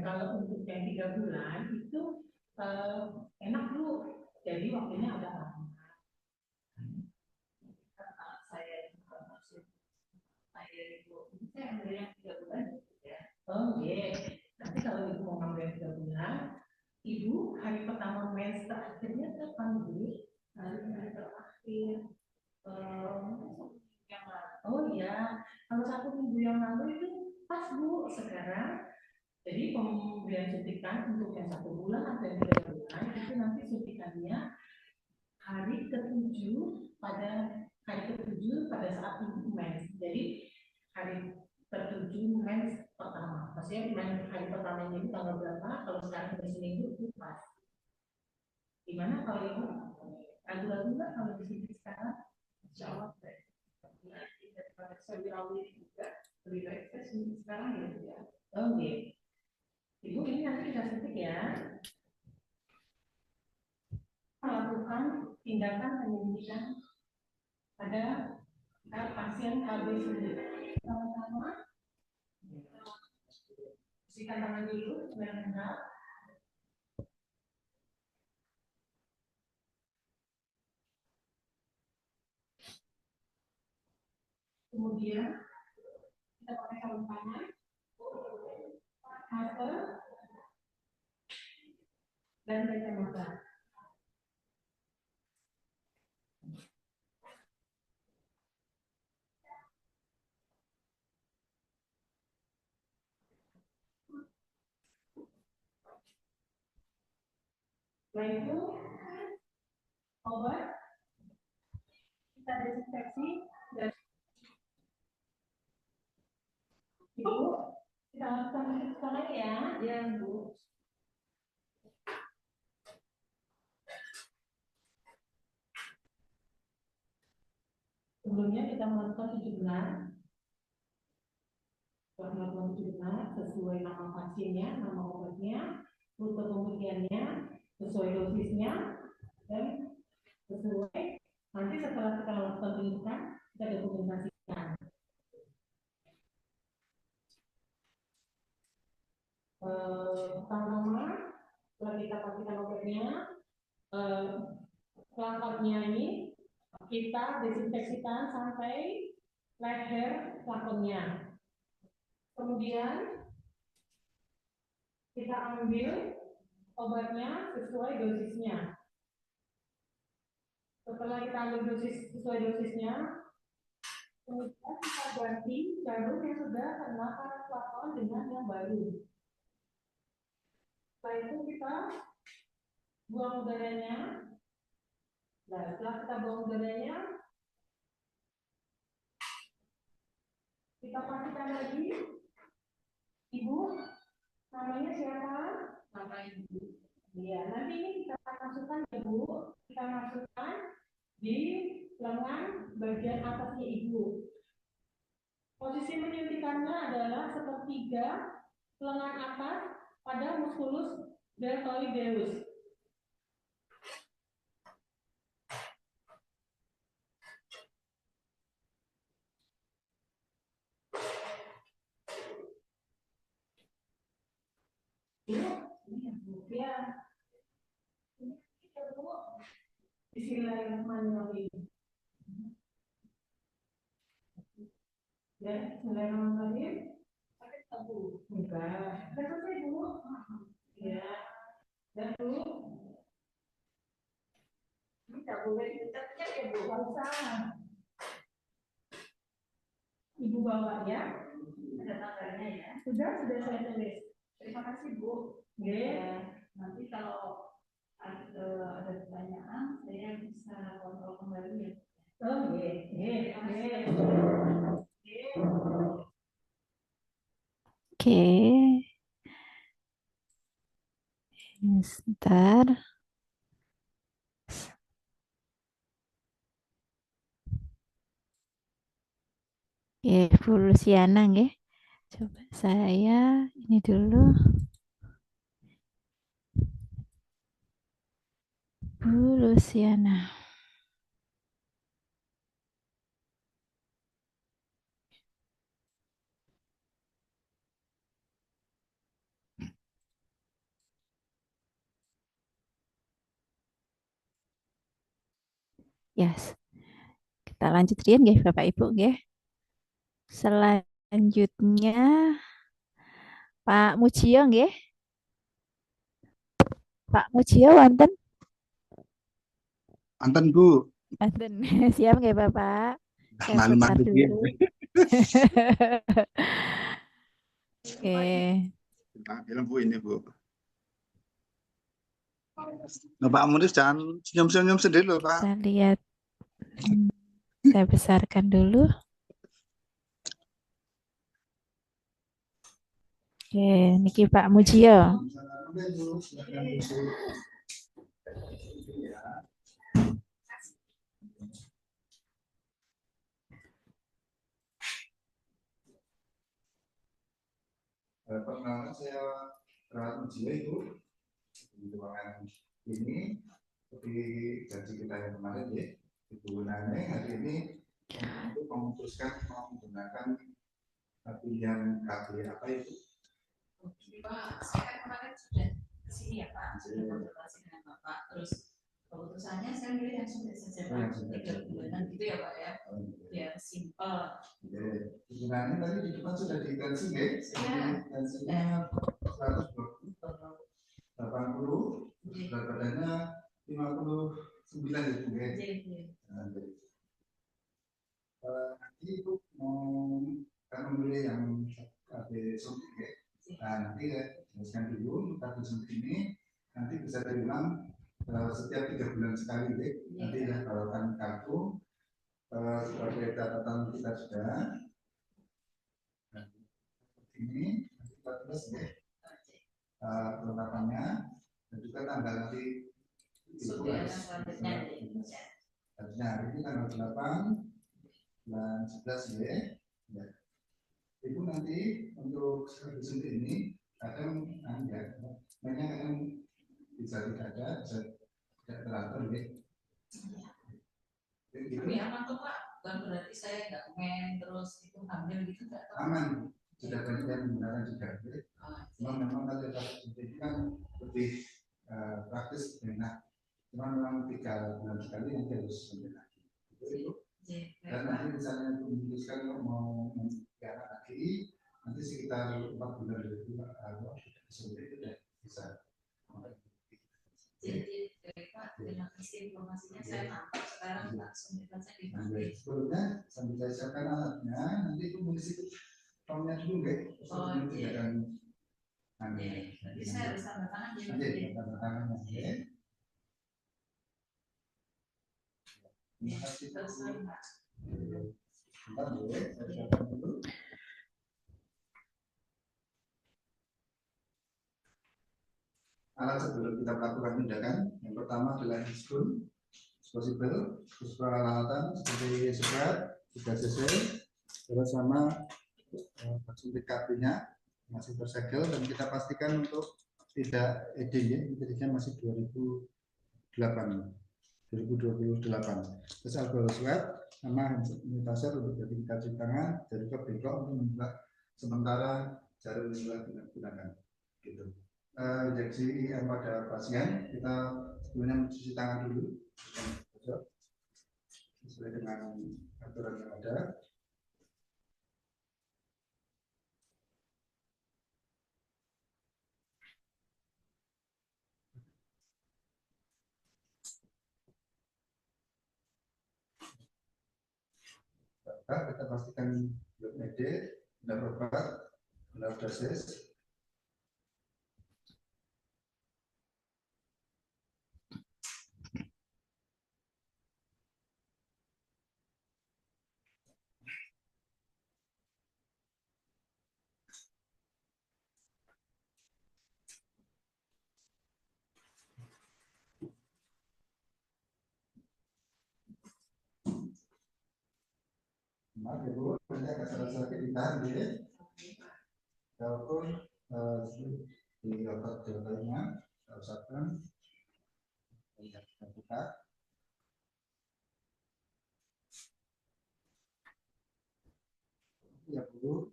kalau untuk yang 3 bulan itu enak Bu, jadi waktunya agak lama. Saya ambil yang 3 bulan ya. Oh iya. Nanti kalau ibu mau ngambil 3 bulan, ibu hari pertama mens terakhirnya kapan Bu? Hari terakhir. Oh iya, kalau 1 minggu yang lalu itu pas Bu. Sekarang jadi pemberian suntikan untuk yang 1 bulan atau yang 3 bulan itu nanti suntikannya hari ke-7 pada saat ibu mens. Jadi hari ke-7 mens pertama. Maksudnya hari pertama itu tanggal berapa? Kalau sekarang di sini itu pas. Gimana kalau ibu? Ragu-ragu nggak kalau di sini sekarang? Insya Allah. Saya bilang juga lebih baik saya sekarang ya. Oh iya. Ibu ini nanti kita suntik ya. Melakukan tindakan penyuntikan pada pasien KB sendiri. Sama-sama. Bersihkan tangan dulu, benar-benar. Kemudian kita pakai sarung tangan, masker, dan kacamata. Setelah itu obat kita desinfeksi dan ibu kita lakukan sekarang ya, ya Bu. Sebelumnya kita melakukan 7 bulan. Setelah melakukan 7 bulan sesuai nama vaksinnya, nama obatnya, rute pemberiannya, sesuai dosisnya, dan sesuai nanti setelah kita lakukan tindakan kita dokumentasikan. Pertama, setelah kita pastikan obatnya, pelakotnya ini kita desinfeksikan sampai leher pelakonnya. Kemudian kita ambil obatnya sesuai dosisnya. Setelah kita ambil dosis sesuai dosisnya, kemudian kita ganti jarum yang sudah kena pelakon dengan yang baru. Setelah itu kita buang udaranya. Nah, setelah kita buang udaranya, kita pastikan lagi, ibu namanya siapa? Nama ibu. Iya, nanti ini kita masukkan ibu, kita masukkan di lengan bagian atasnya ibu. Posisi menyuntikannya adalah sepertiga lengan atas pada musculus deltoideus. Ya, Bismillahirrahmanirrahim. Ya, Bismillahirrahmanirrahim. Sakit tabu? Enggak. Selesai Bu. Ya. Dan Bu. Ini tak boleh dipencetnya ya Bu. Enggak usah. Ibu bawa ya. Ada tanggalnya ya. Sudah saya tulis. Terima kasih Bu. Ya. Nanti kalau ada pertanyaan, saya bisa kontrol kembali ya. Oh, iya. Oke. Sebentar. Oke, Bu Luciana nggih. Coba saya ini dulu. Bu Luciana. Yes. Kita lanjut rian nggih Bapak Ibu nggih. Selanjutnya Pak Mujio nggih. Pak Mujio wonten? Mantan Bu, Wonten. Siap nggih Bapak? Saya putar malu-malu dulu. gitu. Oke. Bilang Bu ini Bu. Nah, Pak Muris jangan senyum-senyum sendiri loh Pak. Kita lihat. Saya besarkan dulu. Oke, niki Pak Mujio. Perkenalkan saya Rawat Mujio Ibu di ruangan ini seperti janji kita yang kemarin ya. Ibu Nane hari ini untuk memutuskan mau menggunakan pilihan KB apa itu? Pak, saya kan kemarin sudah kesini ya Pak, sudah konsultasi dengan Bapak. Terus keputusannya saya milih yang sudah saja Pak, 3 bulanan gitu ya Pak ya, biar simpel. Sebenarnya tadi di depan sudah ditensi ya? Tensinya 120 per 80, berat badannya 59 ya Bu ya? Nanti itu mau kan memilih yang KB suntik ya. Nah nanti ya jelaskan dulu KB suntik ini nanti bisa diulang setiap 3 bulan sekali ya. Nanti ya kalau kan kartu sebagai catatan kita sudah ini nanti kita tulis ya kelengkapannya dan juga tanggal nanti itu harus harusnya hari ini tanggal 8 bulan 11 ya. Itu nanti untuk suntik ini kadang ya, banyak yang bisa tidak ada, bisa tidak teratur ya. Tapi aman tuh Pak, bukan berarti saya nggak men terus itu hamil gitu nggak? Aman, sudah banyak yang menggunakan juga. Cuma memang kalau suntik kan lebih praktis enak. Cuma memang 3 bulan sekali nanti harus suntik lagi. Itu. Dan nanti misalnya memutuskan mau anak lagi, nanti sekitar 4 bulan dari suntik itu ya bisa. Jadi Pak, terima kasih informasinya, saya nangkap sekarang langsung dibaca di mana. Sebelumnya sambil saya siapkan alatnya, nanti itu mengisi formnya dulu deh. Oh iya. Jadi saya harus tanda tangan ya. Nanti tanda tangannya ya. Terima kasih. Pak. Bentar boleh, saya siapkan dulu. Alat sebelum kita melakukan tindakan, yang pertama adalah spoon, disposable, terus peralatan seperti sekat, 3 cc, terus sama suntik KB-nya masih tersegel dan kita pastikan untuk tidak eding ya, intinya masih 2028. Terus alkohol swab sama hand sanitizer untuk verifikasi tangan, dan juga bengkok untuk membuat sementara jarum yang digunakan. Gitu. Injeksi IM pada pasien kita sebelumnya mencuci tangan dulu sesuai dengan aturan yang ada. Kita pastikan belum edit, benar obat, benar dosis. Maaf ya Bu, banyak kesalahan ditahan ya. Walaupun di otak jawabannya, kita usahakan kita buka. Ya Bu.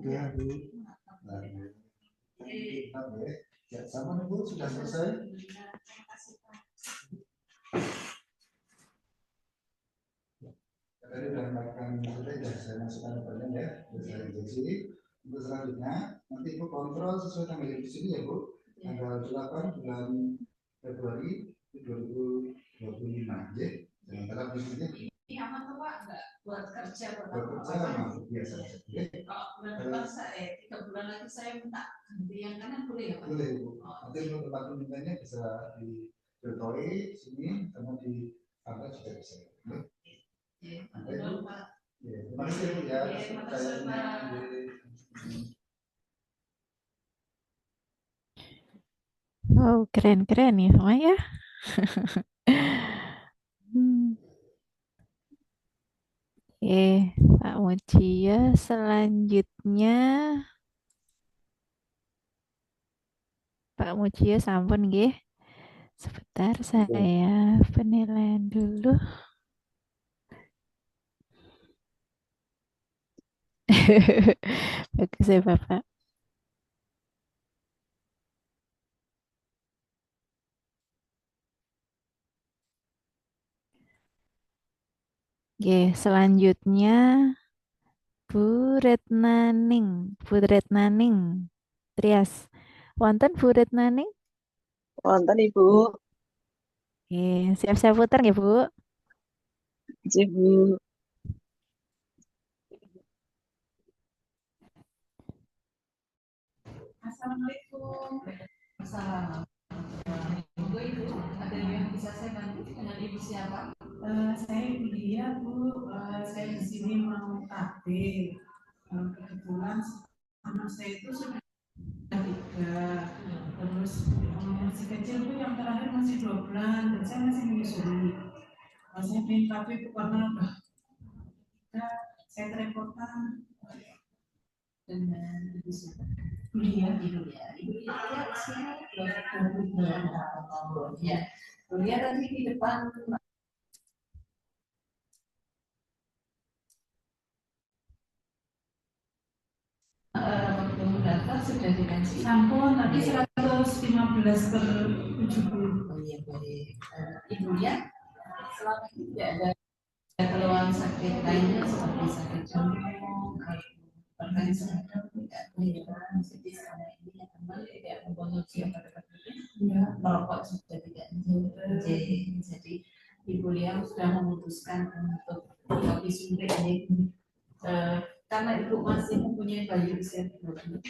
Ya Bu. Ya, sama nih Bu, sudah selesai. Tadi sudah melakukan sudah saya masukkan datanya ya, sudah saya injeksi. Untuk selanjutnya nanti Ibu kontrol sesuai tanggal di sini ya Bu, tanggal 8 bulan Februari 2025 ya. Sementara bisnisnya ini aman tuh Pak, nggak buat kerja masuk biasa saja. Kalau bulan depan saya 3 bulan lagi saya minta ganti yang kanan boleh ya Pak? Boleh Bu. Nanti untuk tempat mintanya bisa di Bertoi sini sama di apa juga bisa. Terima kasih Bu ya. Terima kasih Pak. Oh, keren-keren ya, semua ya. Oke, Pak Mucia selanjutnya. Pak Mucia sampun nggih. Sebentar saya penilaian dulu. Bagus ya Bapak. Oke, selanjutnya Bu Retnaning. Bu Retnaning. Trias. Wonten Bu Retnaning? Wonten Ibu, Oke, siap-siap putar ya Bu. Ibu. Assalamualaikum. Assalamualaikum. Ibu, ada yang bisa saya bantu dengan Ibu siapa? Saya Ibu Dia, Bu. Saya di sini mau KB. Kebetulan anak saya itu sudah 3, terus masih kecil Bu, yang terakhir masih 2 bulan, dan saya masih menyusui. Saya ingin KB Bu karena saya kerepotan Dengan Ibu siapa? Bu Dia. Ibu Dia usia 22 tahun. Ya, Bu Dia tadi di depan waktu mendaftar sudah dikasih Sampun, tapi 115 per 70. Oh iya baik. Ibu Dia selama ini tidak ada keluhan sakit lainnya seperti sakit jantung, hipertensi, tidak kelihatan. Jadi selama ini ya kembali tidak mengkonsumsi obat-obatnya, merokok juga tidak. Jadi Ibu Lia sudah memutuskan untuk kopi suntik ini karena Ibu masih mempunyai bayi usia 3 bulan.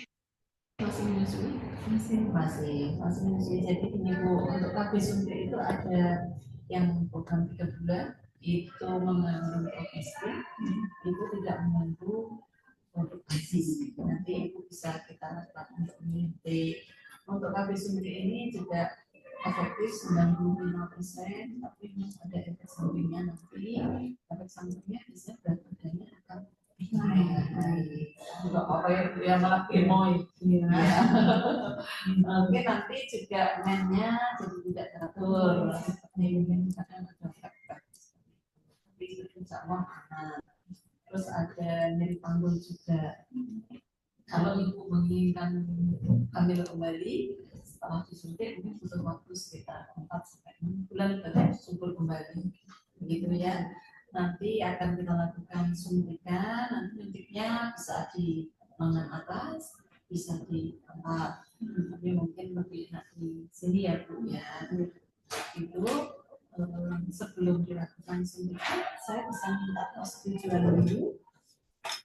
Masih menyusui? Masih menyusui. Jadi ini Bu, untuk kopi suntik itu ada yang program 3 bulan itu mengandung progestin, itu tidak mengandung produk gizi. Nanti Ibu bisa kita lakukan untuk menyuntik. Untuk KB suntik ini juga efektif 95%, tapi ada efek sampingnya nanti. Efek sampingnya bisa berat badannya akan naik. Enggak apa ya malah gemoy. Mungkin nanti juga mainnya jadi tidak teratur. Seperti mungkin kadang ada efek. Tapi insya Allah aman. Terus ada nyeri panggul juga. Kalau Ibu menginginkan hamil kembali setelah disuntik mungkin butuh waktu sekitar 4-6 bulan baru subur kembali, begitu ya. Nanti akan kita lakukan suntikan, nanti suntiknya bisa di lengan atas, bisa di tempat, tapi mungkin lebih enak di sini ya Bu ya. Itu sebelum dilakukan suntikan, saya bisa minta persetujuan dulu.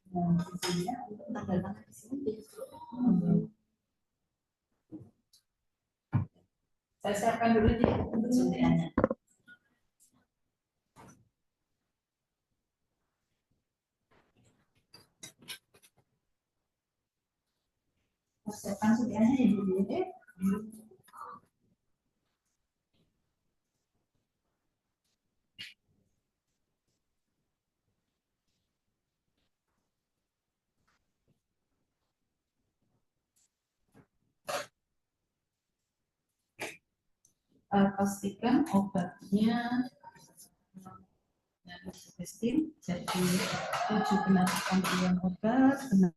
Sisinya untuk tanda tangan di sini. Saya siapkan dulu nih untuk suntikannya. Siapkan suntikannya ya dulu ya. Pastikan obatnya jadi 7 bulan obat benar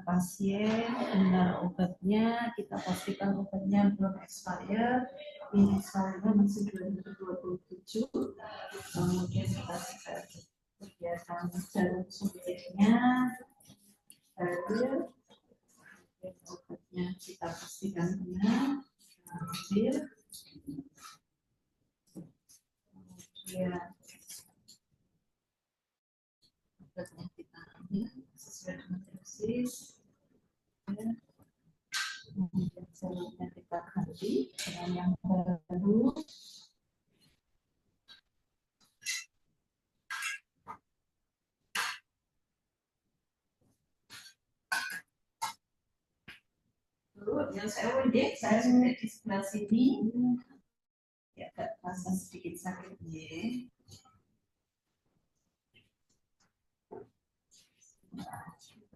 pasien, benar obatnya, kita pastikan obatnya belum expire, ini expire masih 2027, kemudian kita kegiatan jarum suntiknya, hadir, obatnya kita pastikan benar, hadir, kemudian obatnya kita ambil sesuai dengan dosis, kemudian selanjutnya kita ganti dengan yang baru. Lalu yang saya wajib, saya suntik di sebelah sini, ya agak terasa sedikit sakit ya.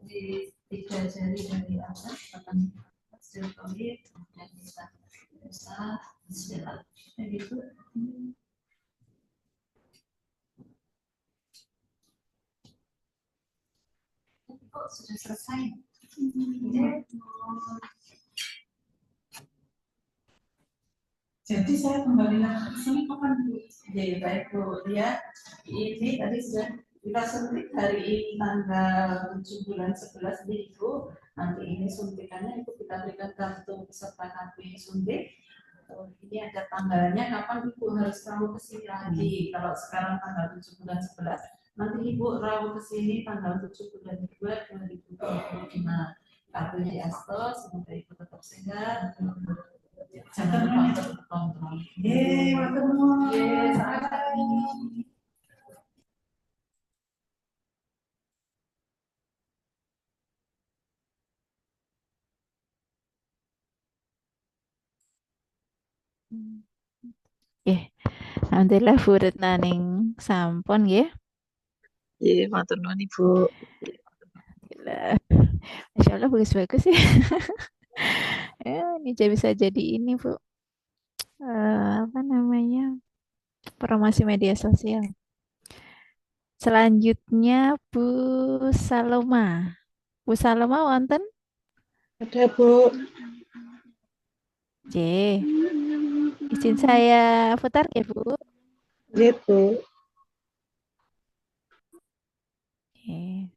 Di 3 jari dari atas akan hasil tolit dan bisa sebelah gitu. Kok sudah selesai? Jadi saya kembali lagi ke sini kapan Bu? Ya baik Bu, ya ini tadi sudah kita suntik hari ini tanggal 7 bulan 11 Ibu. Nanti ini suntikannya itu kita berikan kartu peserta KP suntik. Ini ada tanggalnya kapan Ibu harus rawuh ke sini lagi. Kalau sekarang tanggal 7 bulan 11, nanti Ibu rawuh ke sini tanggal 7 bulan 2 2025. Kartunya diastos, semoga Ibu tetap sehat. Jangan lupa untuk kontrol. Alhamdulillah burut naning sampun nggih. Iya, matur nuwun Ibu. Alhamdulillah. Masya Allah bagus-bagus ya. Ya, ini bisa jadi ini Bu. Apa namanya? Promosi media sosial. Selanjutnya Bu Saloma. Bu Saloma wonten? Ada Bu. J. Izin saya putar ya Bu. Iya Bu. Oke.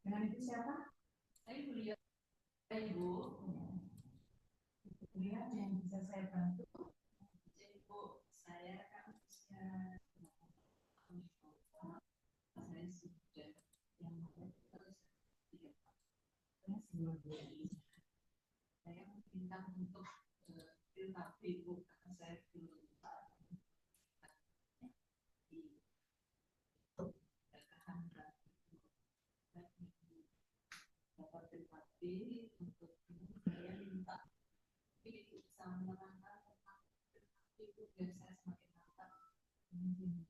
Dengan itu siapa? Saya kuliah Ibu. Kuliah yang bisa saya bantu. Jadi Bu, saya kan bisa saya sudah yang terus saya meminta untuk filter Ibu karena saya belum untuk saya minta itu bisa menerangkan tentang itu biar saya semakin mantap. Kemudian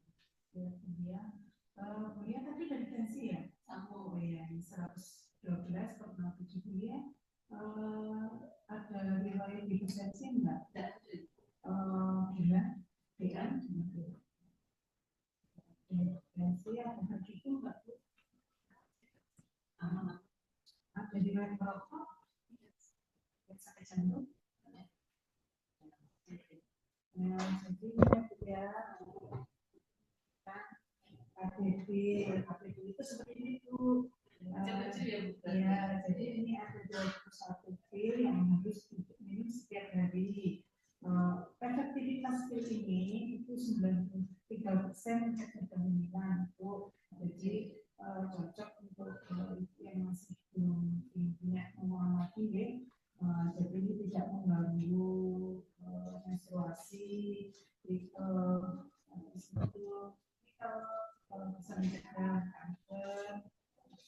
kuliah tadi dari tensi ya, sama ya 112/7 kuliah ada riwayat hipertensi enggak? Gila, kan? Tensi ada gitu enggak? Ada riwayat merokok? Sakit jantung? Jadi ya APD itu seperti itu. Ya, jadi ini ada 21 pil yang harus diminum setiap hari. Efektivitas pil ini itu 93% efektivitas itu. Jadi cocok untuk yang masih belum punya pengalaman tinggi. Jadi ini tidak mengganggu menstruasi, itu kalau bisa mencegah kanker,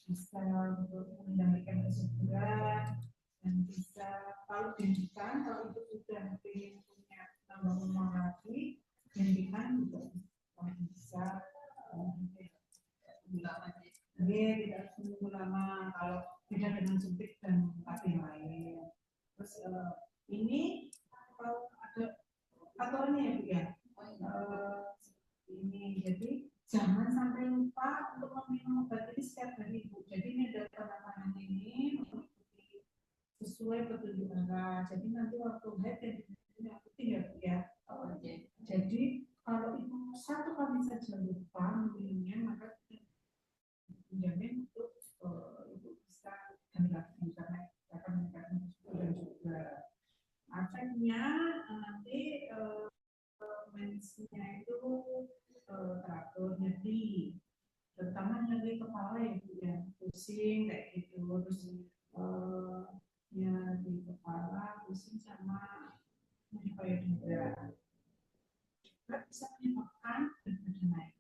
bisa untuk mengendalikan kesuburan, dan bisa kalau dihentikan, kalau itu sudah ingin punya tambah umur lagi, dihentikan juga bisa tidak menunggu lama kalau tidak dengan suntik dan tapi lain. Terus ini kalau ada aturannya ya Bu ya. Ini jadi sesuai petunjuk arah. Jadi nanti waktu head dan merah putih ya Bu ya. Jadi kalau ibu satu kali saja lupa memilihnya, maka menjamin untuk ibu bisa ganti lagi karena akan meningkatkan kesuburan juga. Efeknya nanti mensnya itu teratur nyeri, terutama nyeri kepala ya Bu ya, pusing kayak gitu, terus ya di kepala pusing sama menyukai juga. Bisa menyebabkan berat badan naik.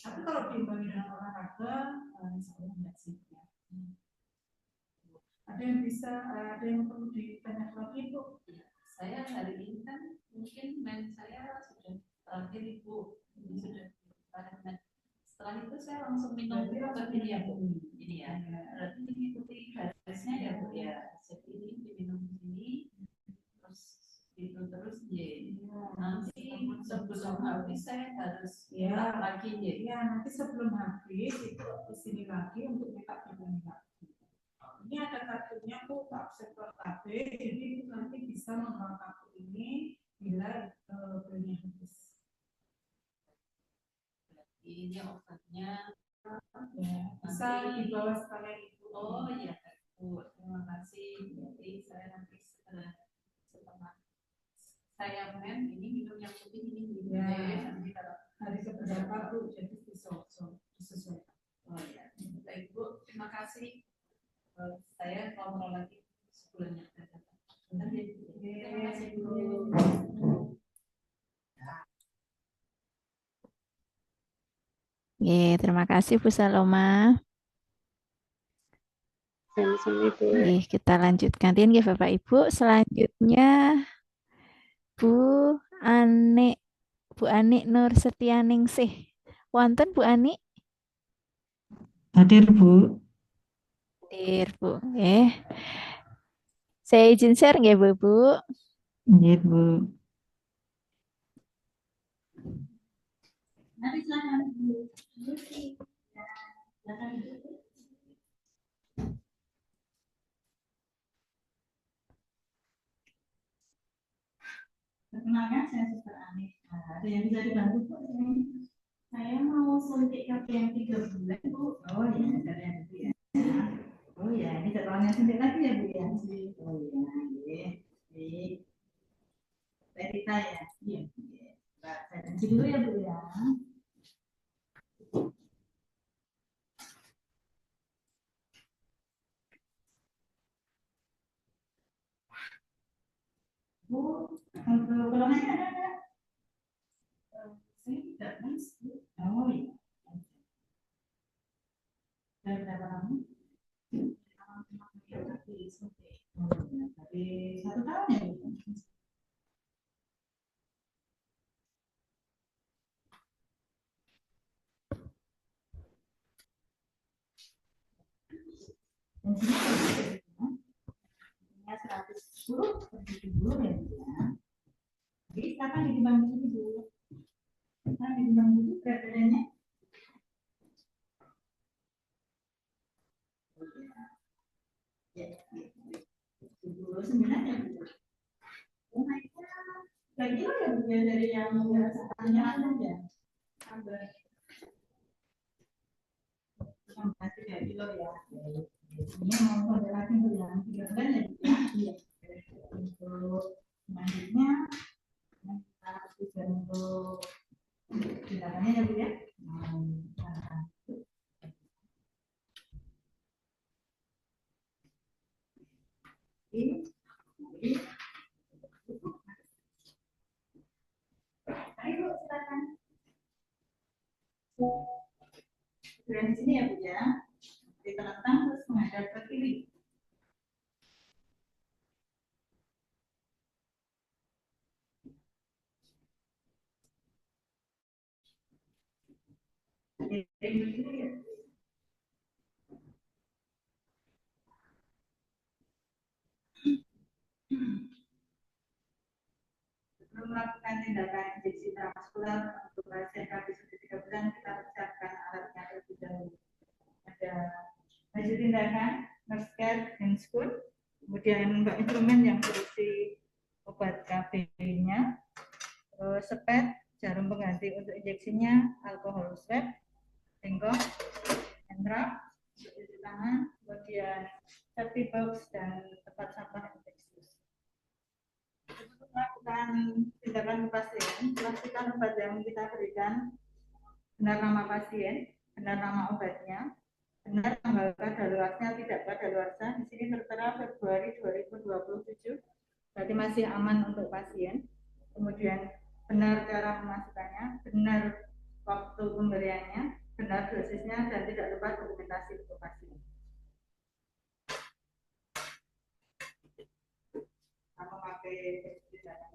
Tapi kalau diimbangi dengan olahraga, insya Allah enggak sih ya. Ada yang perlu ditanya lagi Bu? Saya hari ini kan mungkin saya sudah terakhir Ibu, ini sudah terakhir. Setelah itu saya langsung minum obat ini ya Bu. Ini ya. Berarti mengikuti garisnya ya Bu ya. Jadi ini diminum ini, terus itu terus ya. Nanti sebelum habis saya harus minta lagi ya. Ya, nanti sebelum habis itu di sini lagi untuk minta vitamin lagi. Ini ada kartunya Bu, Absektor KB, jadi nanti bisa membawa kartu ini bila belinya habis. Ini obatnya Ya, bisa dibawa sekalian Ibu. Oh iya Bu, terima kasih. Jadi saya nanti setelah saya ini minum yang putih ini Ya. nanti kalau Hari keberapa Bu, jadi disesuaikan. oh ya, baik Bu, terima kasih. Saya ngobrol lagi sebulan yang akan datang. Terima kasih Bu. Terima kasih Bu Saloma. Sama-sama Ibu. Kita lanjutkan nggih Bapak Ibu. Selanjutnya Bu Ani Nur Setianingsih. Wonten Bu Ani? Hadir Bu. Hadir Bu. Saya izin share nggih Bu. Nggih Bu. Nanti silakan Bu. Silakan Bu. Perkenalkan, saya Suster Ani. Ada yang bisa dibantu Bu? Saya mau suntik kaki yang 3 bulan Bu. Oh iya, ada yang Bu ya. Oh iya, ini jadwalnya suntik lagi ya Bu ya. Oh iya, baik. Verita ya. Iya. Mbak, saya kunci dulu ya Bu ya. Bu, untuk golongannya ada nggak? Saya tidak masuk. Oh iya. Dari berapa lama? Dari 1 tahun ya Bu? Dan sini ya 110 per 70 ya Bu ya. Jadi kapan ditimbang dulu Bu? Kapan ditimbang dulu berat badannya? Ya, 79 ya Bu. Oh naiknya 3 kilo ya Bu ya dari yang biasanya aja. Tambah 3 kilo ya. Ini mau pada lagi Bu yang 3 bulan ya Bu ya. Iya. Untuk selanjutnya kita bisa untuk tindakannya ya Bu ya. Ayo silakan. Di sini ya Bu ya. Ditekan terus menghadap ke kiri. Sebelum melakukan tindakan injeksi intramuskular untuk pasien KB sudah 3 bulan, kita persiapkan alatnya terlebih dahulu. Ada baju tindakan, nurse care, handscoon, Kemudian instrumen yang berisi obat KB-nya, sepet, jarum pengganti untuk injeksinya, alkohol swab, bengkok, handrak, cuci tangan, kemudian safety box dan tempat sampah infeksius. Untuk melakukan tindakan pasien, pastikan obat yang kita berikan benar nama pasien, benar nama obatnya, benar tanggal kadaluarsanya, tidak kadaluarsa. Di sini tertera Februari 2027, berarti masih aman untuk pasien. Kemudian benar cara memasukkannya, benar waktu pemberiannya, benar dosisnya, dan tidak lupa dokumentasi untuk pasien. Apa pakai perjalanan?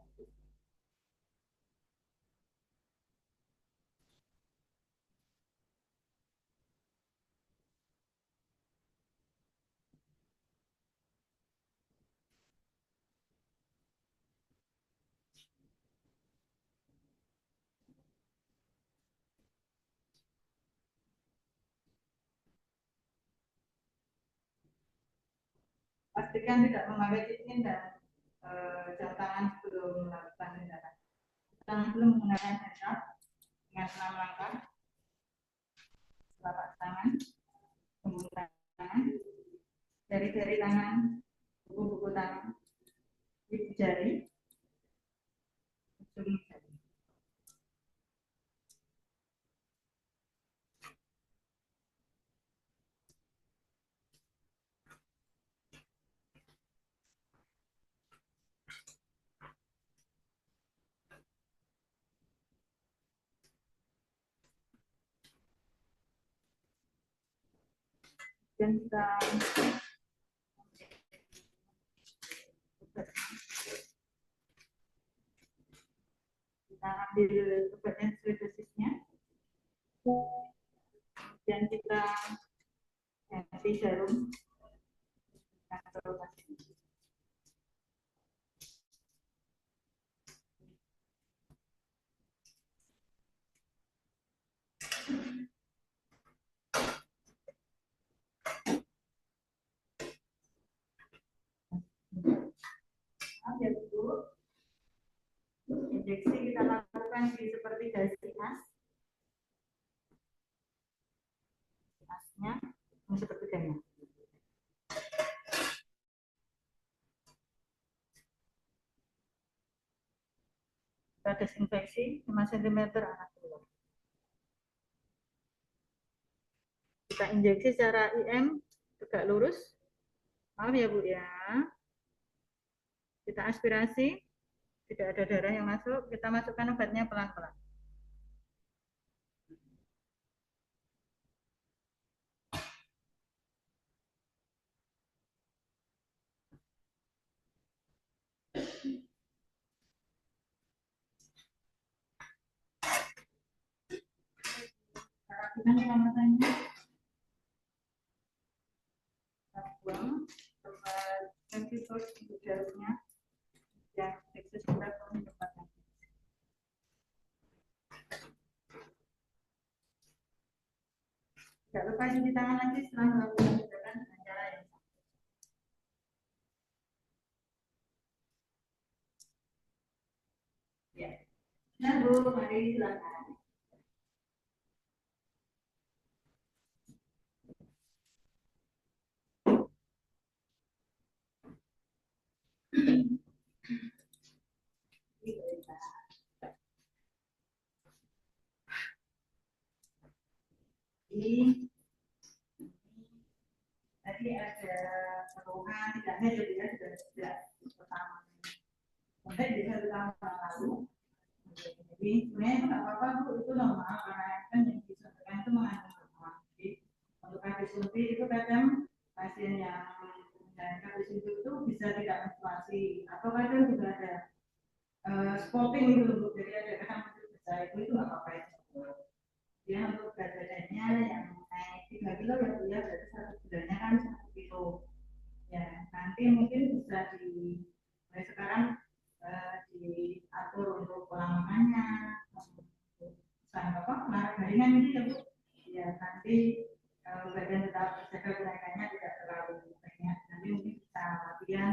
Pastikan tidak memakai cincin dan jam tangan sebelum melakukan tindakan. Tangan belum menggunakan handrak dengan 6 langkah. Telapak tangan, punggung tangan, jari-jari tangan, buku-buku tangan, ibu jari, ujung jari. Dan kita ambil obatnya sesuai dosisnya, dan kita ganti jarum atau pasien. Ya, Bu. Injeksi kita lakukan seperti dasi as. Asnya seperti ganya. Kita desinfeksi 5 cm anak keluar. Kita injeksi secara IM tegak lurus. Maaf ya Bu ya. Kita aspirasi, tidak ada darah yang masuk, kita masukkan obatnya pelan-pelan. Rapikan kecamatannya. Kita buang tempat sensitif untuk jarumnya. Dan eksis kita buang tempatnya. Tidak lupa cuci tangan lagi setelah melakukan tindakan dengan cara yang sama. Ya. Nah Bu, mari silakan. Ini tadi ada keluhan tidak hanya dia sudah tidak pertama sampai di 1 tahun lalu. Jadi sebenarnya nggak apa-apa Bu, itu normal karena kan yang disampaikan itu mengandung hormon. Jadi untuk kasus suntik itu kadang pasien yang menjalani kasus suntik itu bisa tidak menstruasi atau kadang juga ada spotting gitu, jadi ada kesan besar itu nggak apa-apa itu. Dia untuk berat badannya yang naik 3 kilo ya Bu ya, berarti 1 bulannya kan 1 kilo. Ya nanti mungkin bisa mulai sekarang diatur untuk pola makannya, apa olahraga ringan ini ya Bu. Ya nanti badan tetap terjaga kenaikannya tidak terlalu banyak. Nanti mungkin bisa latihan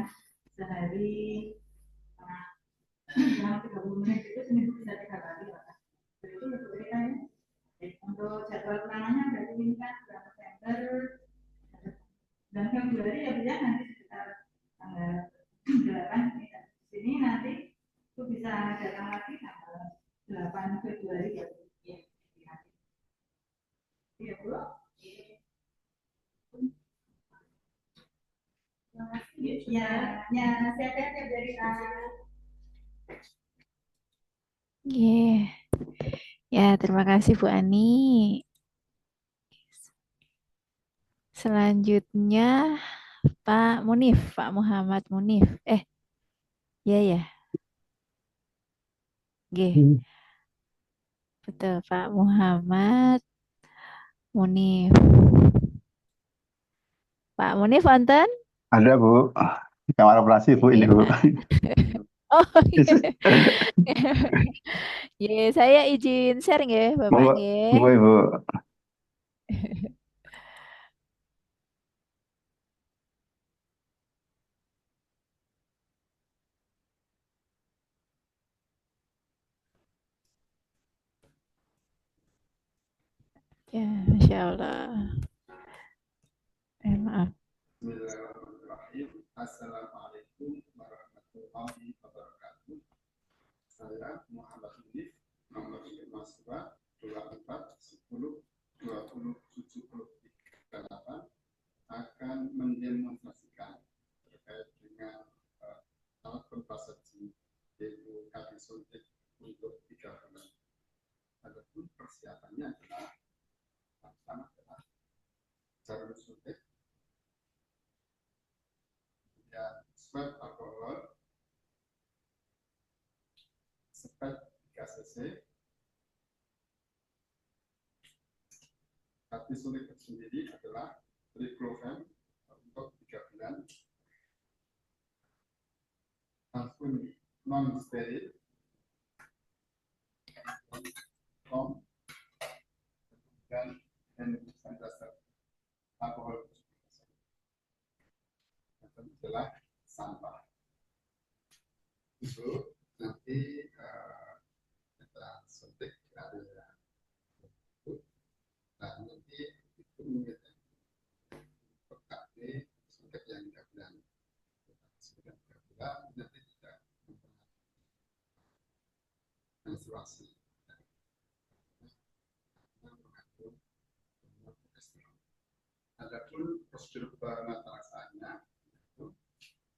Dan Februari ya bisa nanti sekitar tanggal 8 ini nanti itu bisa datang lagi tanggal 8 Februari ya Bu. Ya, iya Bu. Ya, ya, sehat-sehat ya dari Ya, terima kasih Bu Ani. Selanjutnya Pak Munif, Pak Muhammad Munif. Ya ya, G. Betul, Pak Muhammad Munif. Pak Munif wonten? Ada Bu, kamar operasi Bu ini Iya, Bu. Pak. Oh, iya. Ya, saya izin share nggih, Bapak Monggo, nggih. monggo Ibu. Ya, Masya Allah. Maaf. Bismillahirrahmanirrahim. Assalamualaikum warahmatullahi wabarakatuh. Saya Muhammad Munif, nomor 52 24 10 20 78 akan mendemonstrasikan terkait dengan alat kontrasepsi yaitu kaki suntik untuk 3 bulan. Adapun persiapannya adalah pertama adalah jarum suntik, kemudian swab alkohol, sepet 3 cc, kaki suntik sendiri adalah triclofen untuk 3 bulan, sabun non steril, dan hand sanitizer alkohol yang adalah sampah. Itu nanti kita suntik ada nah nanti itu menjadi PKB suntik yang 3 bulan sudah 3 bulan nanti tidak menstruasi mengandung kolesterol. Adapun prosedur penataraksaannya itu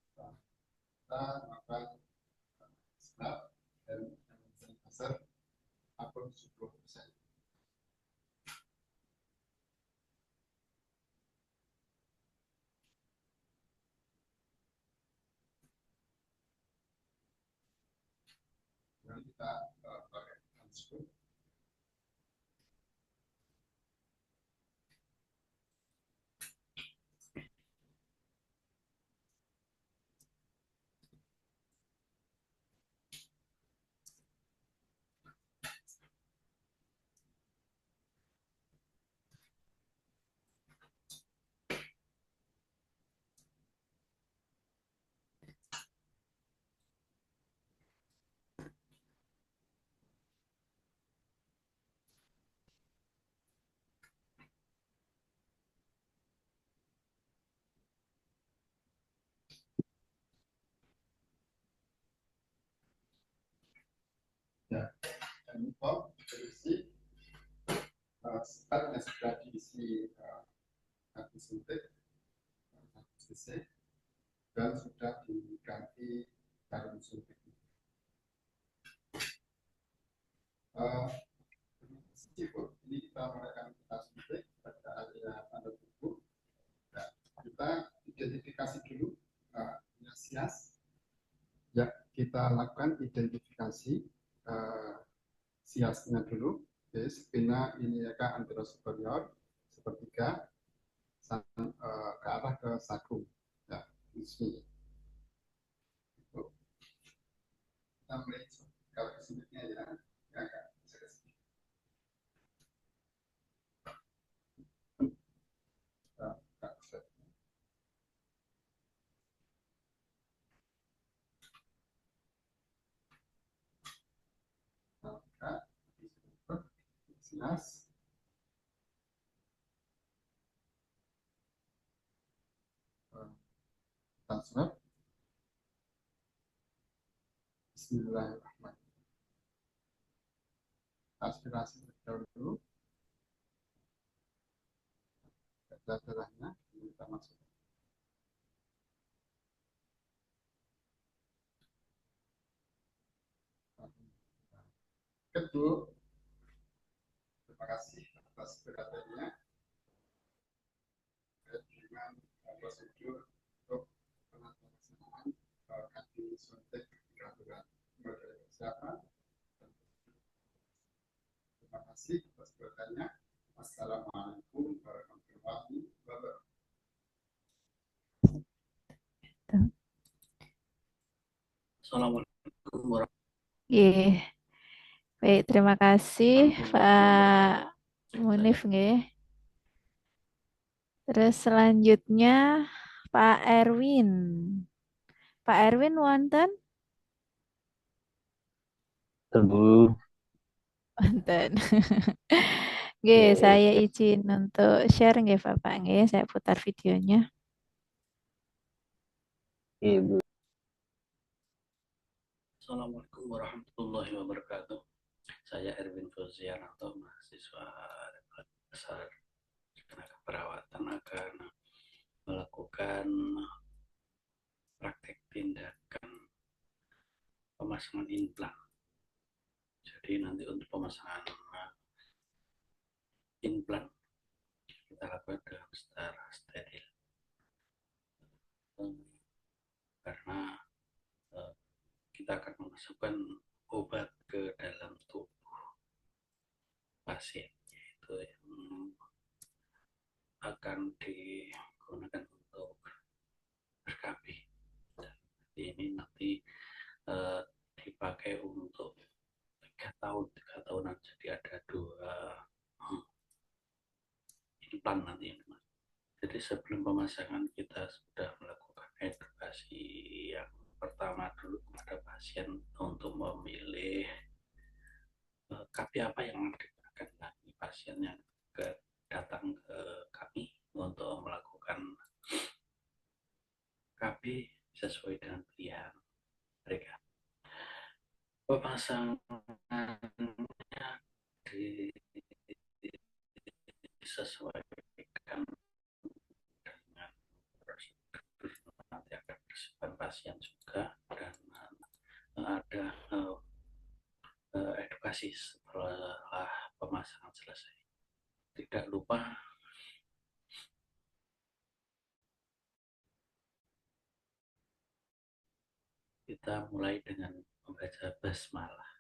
kita melakukan swab dan sanitizer apun 10%. Dan kita pakai handscoon. Ya, dan untuk berisi sepat yang sudah diisi kaki suntik cc dan sudah diganti jarum suntik. Ini kita menggunakan kita suntik pada area tanda tubuh. Nah, kita identifikasi dulu sias. Ya, kita lakukan identifikasi siasnya dulu. Oke, spina iliaca anterior superior sepertiga ke arah ke saku. Ya, di sini. Kita mulai kalau kesulitannya ya, agak sedikit. Sias. Mas. Bismillahirrahmanirrahim. Aspirasi dahulu. Darahnya kita masuk. Kedua, terima kasih atas perhatiannya. Dengan prosedur untuk pelaksanaan kaki suntik peraturan menteri kesehatan. Terima kasih atas perhatiannya. Assalamualaikum warahmatullahi wabarakatuh. Assalamualaikum warahmatullahi Nggih. Baik, terima kasih Pak Munif nggih. Terus selanjutnya Pak Erwin. Pak Erwin wonten? Bu. Wonten. Nggih, saya izin untuk share nggih Bapak nggih, saya putar videonya. Ibu. Assalamualaikum warahmatullahi wabarakatuh. Saya Erwin Fauzianto, mahasiswa dasar tenaga perawatan, akan melakukan praktek tindakan pemasangan implan. Jadi nanti untuk pemasangan implan kita lakukan dengan secara steril, karena kita akan memasukkan obat ke dalam tubuh pasien, yaitu yang akan digunakan untuk berKB. Dan ini nanti dipakai untuk 3 tahunan, jadi ada 2 implan nanti. Jadi sebelum pemasangan kita sudah melakukan edukasi yang pertama dulu kepada pasien untuk memilih KB apa yang digunakan. Nah, ini pasien yang datang ke kami untuk melakukan KB sesuai dengan pilihan mereka. Pemasangannya disesuaikan dengan prosedur, nanti akan persiapan pasien juga, dan ada edukasi setelah pemasangan selesai. Tidak lupa kita mulai dengan membaca basmalah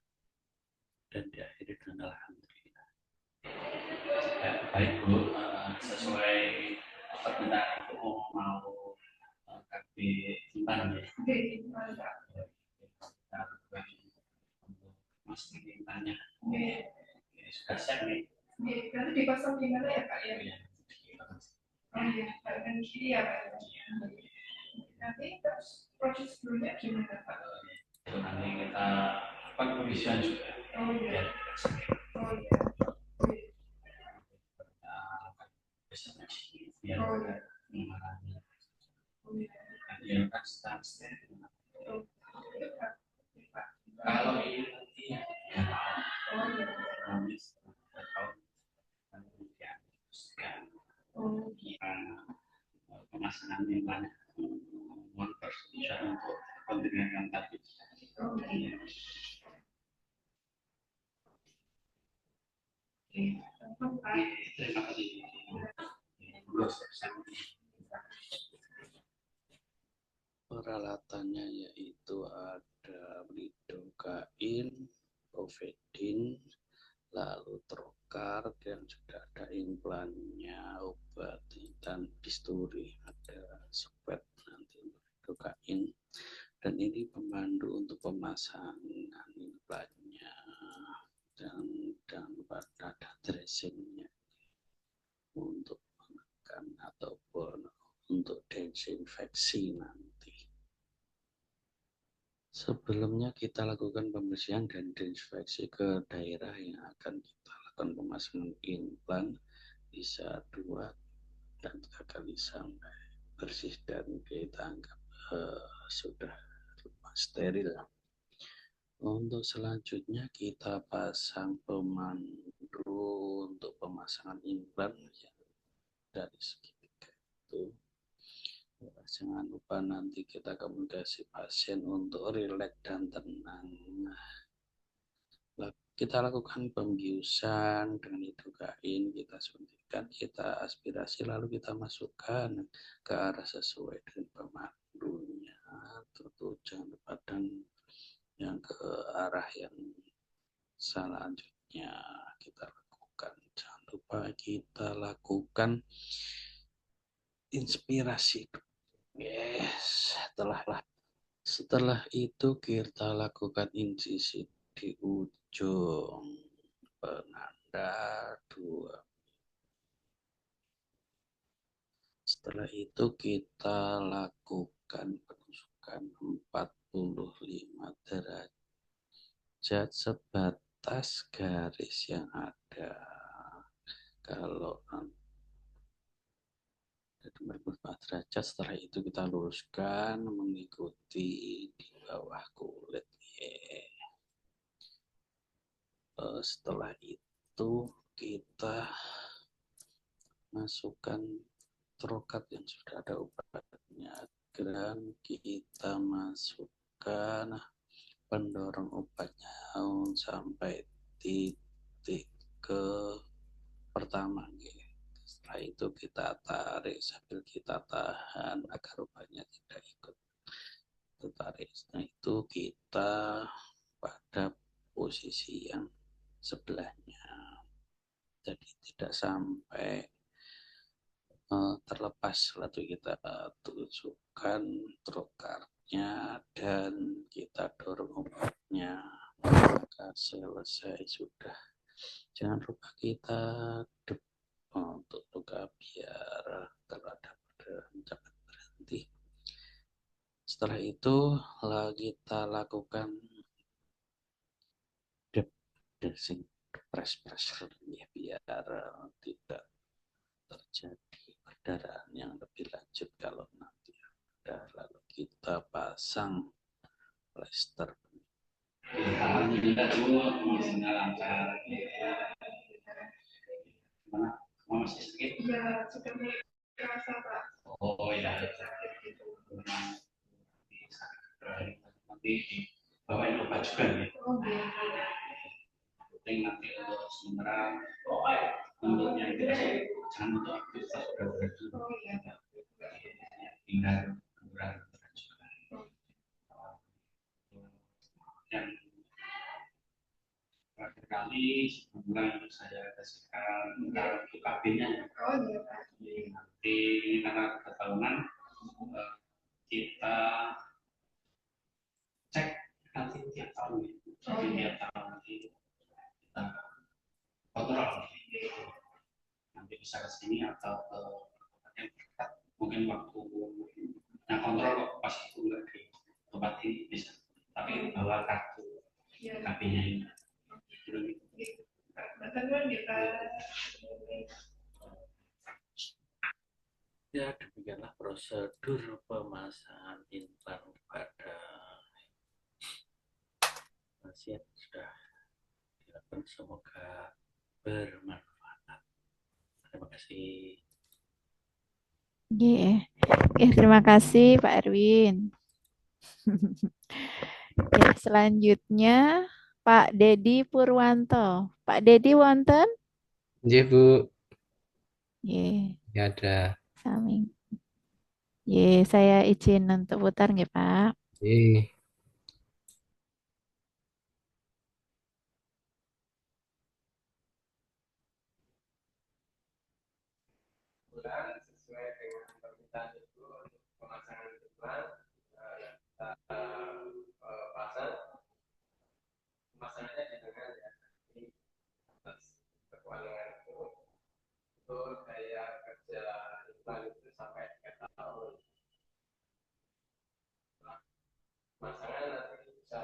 dan diakhiri dengan alhamdulillah. Ya, baik Bu, sesuai permintaan Ibu mau KB implan ya. Mas ingin tanya, sudah siap nih? Nanti dipasang di mana ya Pak ya? Oh iya, bagian kiri ya Pak. Nanti terus prosedurnya gimana Pak? Itu nanti kita lakukan pembicaraan juga. Oh iya. Oh iya. Biar mengurangi kan stand. Kalau ini nanti ya pemasangan implan, mohon persetujuan untuk kepentingan tadi. Terima kasih. Peralatannya yaitu ada lidocain, provedin, lalu trokar, dan juga ada implannya, obat dan bisturi, ada swab nanti lidocain, dan ini pemandu untuk pemasangan implannya, dan pada dressingnya untuk menekan ataupun untuk desinfeksi nanti. Sebelumnya kita lakukan pembersihan dan desinfeksi ke daerah yang akan kita lakukan pemasangan implan, bisa 2 dan 3 kali sampai bersih dan kita anggap sudah steril. Untuk selanjutnya kita pasang pemandu untuk pemasangan implan ya, dari segitiga itu. Jangan lupa nanti kita komunikasi pasien untuk rileks dan tenang. Kita lakukan pembiusan dengan hidrokain, kita suntikan, kita aspirasi, lalu kita masukkan ke arah sesuai dengan pemandunya. Tentu jangan lupa dan yang ke arah yang selanjutnya kita lakukan. Jangan lupa kita lakukan inspirasi. Yes, setelah itu kita lakukan insisi di ujung penanda 2. Setelah itu kita lakukan penusukan 45 derajat sebatas garis yang ada. Kalau 45 derajat, setelah itu kita luruskan mengikuti di bawah kulit. Setelah itu kita masukkan trokat yang sudah ada obatnya, dan kita masukkan pendorong obatnya sampai titik ke pertama. Setelah itu kita tarik sambil kita tahan agar obatnya tidak ikut tertarik. Nah, itu kita pada posisi yang sebelahnya, jadi tidak sampai terlepas. Lalu kita tusukkan trokatnya dan kita dorong obatnya. Maka selesai sudah. Jangan lupa kita untuk luka biar terhadap cepat berhenti. Setelah itu kita lakukan dressing press ya, biar tidak terjadi perdarahan yang lebih lanjut kalau nanti ada. Lalu kita pasang plester. Mana? Masih sakit? Ya, sudah mulai terasa, Pak. Oh ya. Nanti bawain obat juga nih. Oh, iya. Penting nanti untuk sementara untuk yang tidak jangan untuk aktivitas sudah berarti. Oh iya. Tinggal kurang juga. Yang terakhir kali sebulan saya kasihkan untuk kabinnya. Oh iya, Pak. Nanti karena ketahuan kita cek nanti tiap tahun. Jadi tiap tahun nanti kita kontrol. Nanti bisa ke sini atau ke tempat yang dekat. Mungkin waktu yang kontrol kok pas itu nggak di tempat ini bisa. Tapi bawa kartu kabinnya ini. Ya, demikianlah prosedur pemasangan implan pada pasien sudah dilakukan. Semoga bermanfaat. Terima kasih. Terima kasih Pak Erwin. Selanjutnya Pak Dedi Purwanto. Pak Dedi wonten? Iya, Bu. Ya ada. Sami. Saya izin untuk putar nggih, Pak. Sesuai dengan permintaan itu untuk pemasangan implan kita pasang pemasangannya dengan ya ini atas keuangan itu daya kerja implan itu sampai 3 tahun. Nah, pemasangan nanti bisa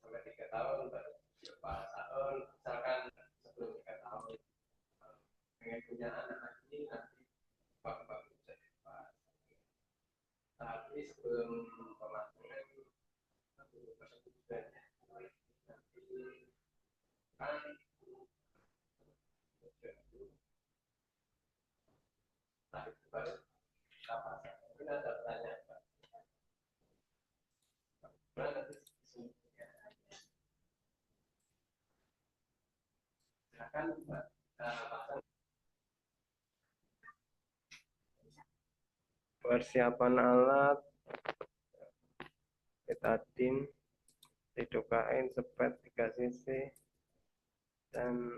sampai 3 tahun baru lepas tahun, misalkan sebelum 3 tahun pengen punya anak lagi nanti bapak bisa lepas. Tapi sebelum pemasangan aku persetujuan nanti kan setelah itu baru kita pasang. Mungkin ada pertanyaan Pak. Mana nanti silakan Pak pasang. Persiapan alat betadine, lidocaine, sepet 3 cc, dan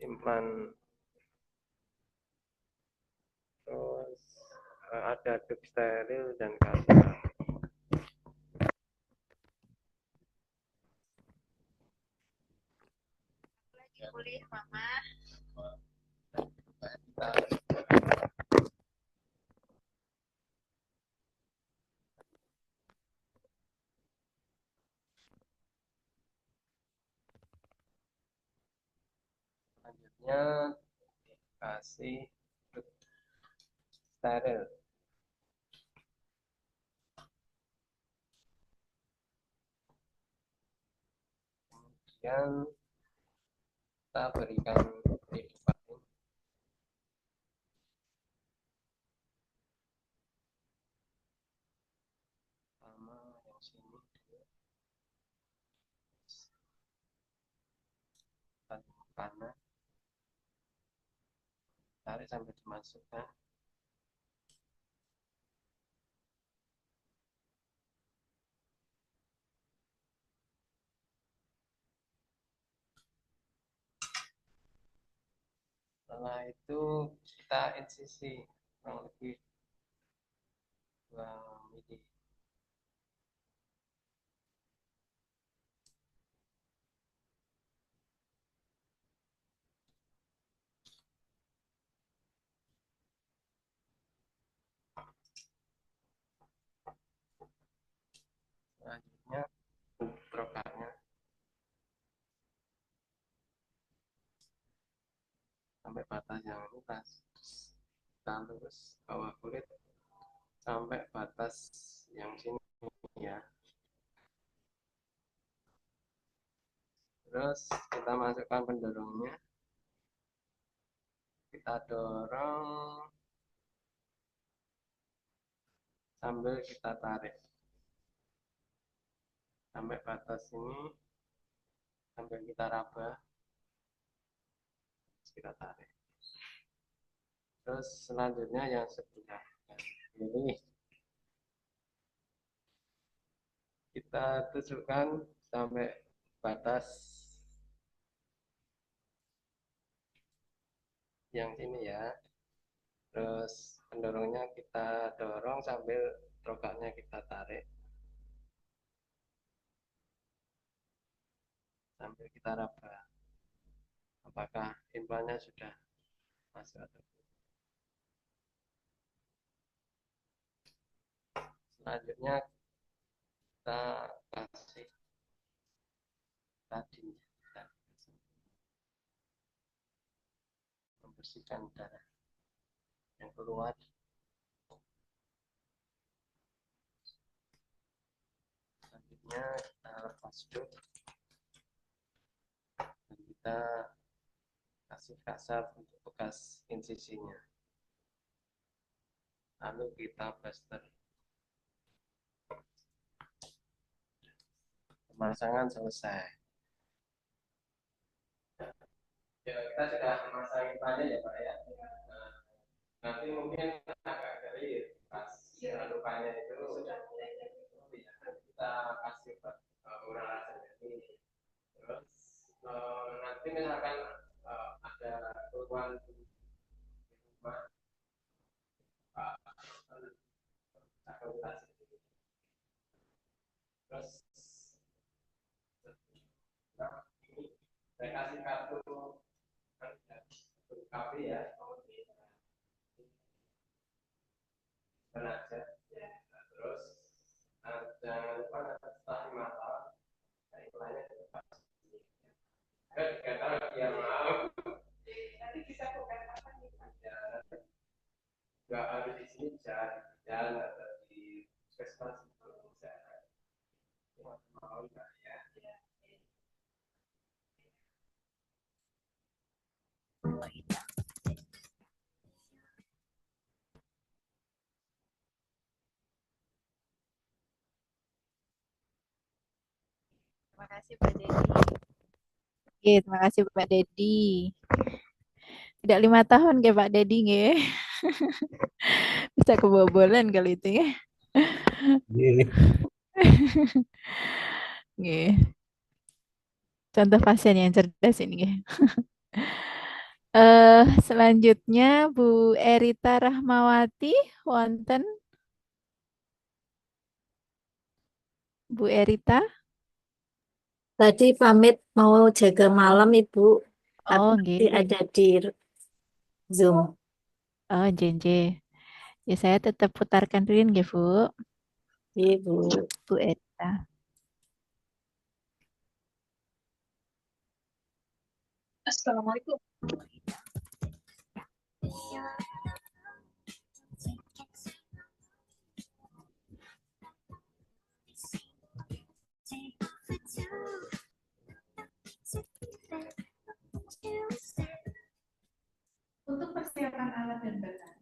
implan. Terus ada tube steril dan kateter. Lagi kuliah, Mama. Selanjutnya kasih tube steril. Kemudian kita berikan lidocaine. Sama yang sini dulu. Panah. Tarik sampai dimasukkan. Setelah itu kita insisi kurang lebih 2 mili. Selanjutnya trokarnya sampai batas yang ini kita lurus bawah kulit sampai batas yang sini ya. Terus kita masukkan pendorongnya, kita dorong sambil kita tarik sampai batas ini, sambil kita raba, kita tarik. Terus selanjutnya yang sebelah ini kita tusukkan sampai batas yang sini ya. Terus pendorongnya kita dorong sambil rokaknya kita tarik sambil kita raba apakah implannya sudah masuk atau belum. Selanjutnya kita kasih tadi membersihkan darah yang keluar. Selanjutnya kita lepas dot dan kita kasih kasar untuk bekas insisinya. Lalu kita plaster. Pemasangan selesai. Ya, kita sudah memasang implannya ya Pak ya. Nanti mungkin agak dari pas lupanya itu sudah kita kasih urang rasanya ini. Terus nanti misalkan ada keluhan di rumah konsultasi. Terus ini saya kasih kartu KB ya. Aja. Terus jangan lupa setelah 5 tahun iklannya pasti. Kata yang mau. Nanti bisa bukan apa nih? nggak harus di sini, bisa di jalan atau di puskesmas itu bisa. Mau nggak ya? Terima kasih Pak Dedi. Oke, terima kasih Pak Dedi. Tidak 5 tahun ke Pak Dedi nggih. Bisa kebobolan kali itu ya. Iya. Nggih. Contoh pasien yang cerdas ini nggih. Selanjutnya Bu Erita Rahmawati wonten Bu Erita. Tadi pamit mau jaga malam Ibu, tapi Oh, masih nggih. ada di Zoom. Oh, JJ. Ya saya tetap putarkan dulu nggih, Bu. Iya Bu. Bu Erita. Assalamualaikum. Untuk persiapan alat dan bahan,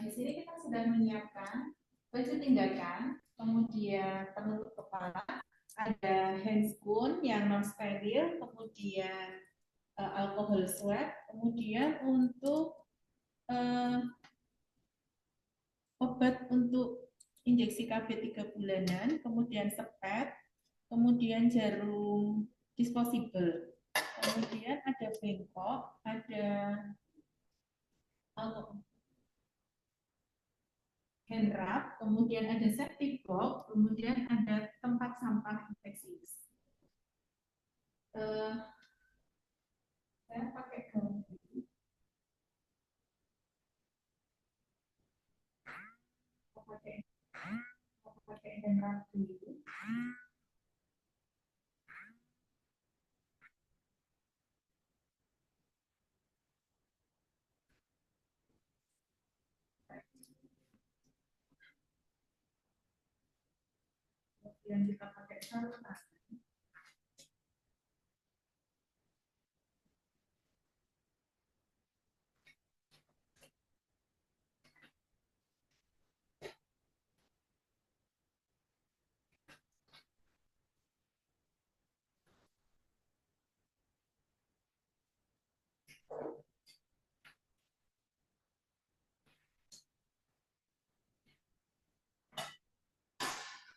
di sini kita sudah menyiapkan baju tindakan, kemudian penutup kepala, ada handscoon yang non steril, kemudian alkohol swab, kemudian untuk obat untuk injeksi KB 3 bulanan, kemudian sepet, kemudian jarum disposable, kemudian ada bengkok, ada hand wrap, kemudian ada septic box, kemudian ada tempat sampah infeksius. Saya pakai gaun dulu. Pakai hand wrap dulu. Kemudian kita pakai sarung tangan.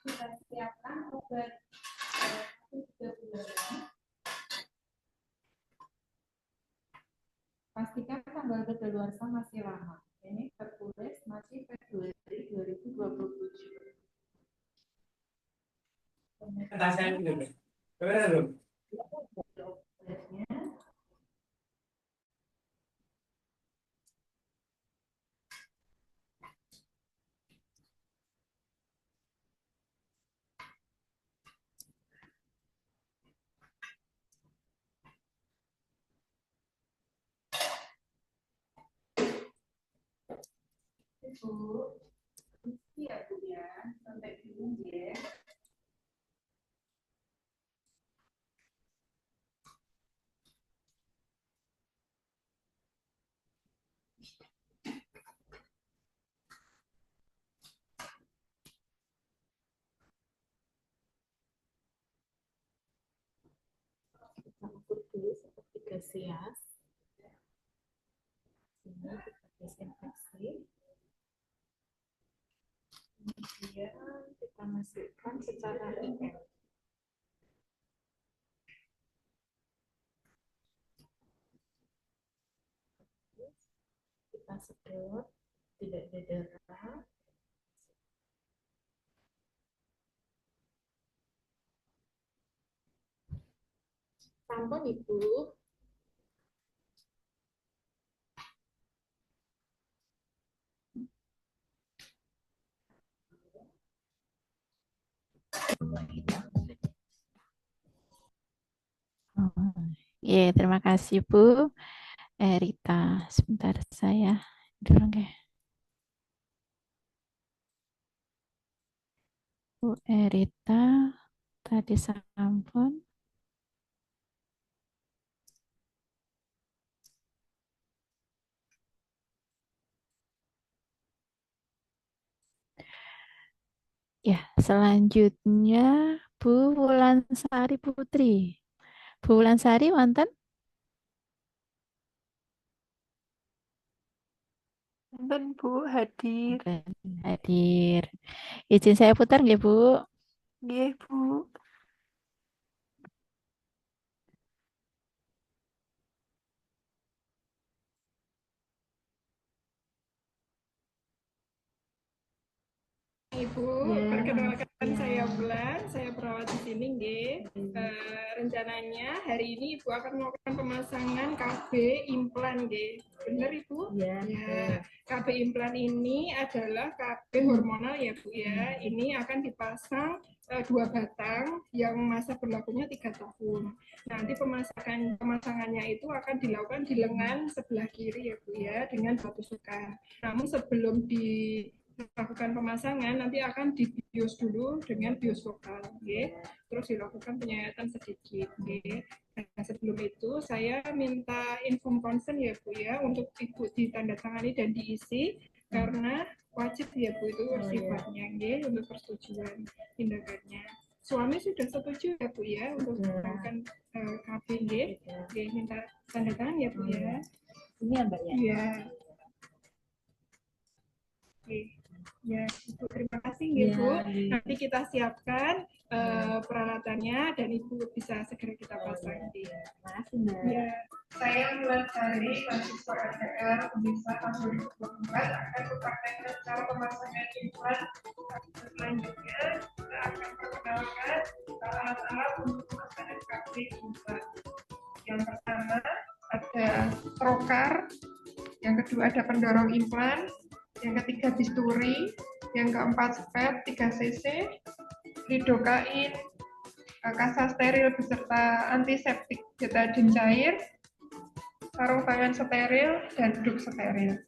Kita siapkan obat 3 bulanan. Pastikan tanggal kedaluarsa masih lama. Ini tertulis masih Februari 2027. Ibu, isi ya Bu ya, sampai bingung ya. Kita ukur dulu seperti gasias. Ini kita desinfeksi. Kemudian kita masukkan secara random. Kita sedot, tidak ada darah. Tampon Ibu. Ya, terima kasih Bu Erita. Sebentar saya dulu nggih. Bu Erita tadi sampun. Ya, selanjutnya Bu Wulansari Putri. Bu Wulansari wonten? Wonten Bu hadir. Wonten hadir. Izin saya putar nggih, Bu? Nggih, Bu. Ibu, Ya, perkenalkan saya Bulan, saya perawat di sini, nggih. Rencananya hari ini Ibu akan melakukan pemasangan KB implan, nggih. Benar Ibu? ya. Ya, KB implan ini adalah KB hormonal ya Bu ya. Ini akan dipasang 2 batang yang masa berlakunya 3 tahun. Nanti pemasangannya itu akan dilakukan di lengan sebelah kiri ya Bu ya dengan 2 tusukan. Namun sebelum dilakukan pemasangan nanti akan dibius dulu dengan bius lokal, okay? Terus dilakukan penyayatan sedikit, okay? Nah, sebelum itu saya minta inform consent ya Bu ya untuk Ibu ditandatangani dan diisi karena wajib ya Bu itu sifatnya, okay? Untuk persetujuan tindakannya. Suami sudah setuju ya Bu ya untuk melakukan KBG, okay? Minta tanda tangan ya Bu ya. Ini ya Mbak ya? Iya. Oke. Ya, Ibu terima kasih ya, Bu. Nanti kita siapkan peralatannya dan Ibu bisa segera kita pasang. Terima kasih Mbak. Ya, saya Wulansari, mahasiswa RTL Unisa tahun 2024 akan mempraktekkan cara pemasangan implan. Selanjutnya kita akan perkenalkan alat-alat untuk pemasangan KB implan. Yang pertama ada trokar, yang kedua ada pendorong implan, yang ketiga bisturi, yang keempat spet 3 cc, lidokain, kasa steril beserta antiseptik betadin cair, sarung tangan steril, dan duk steril.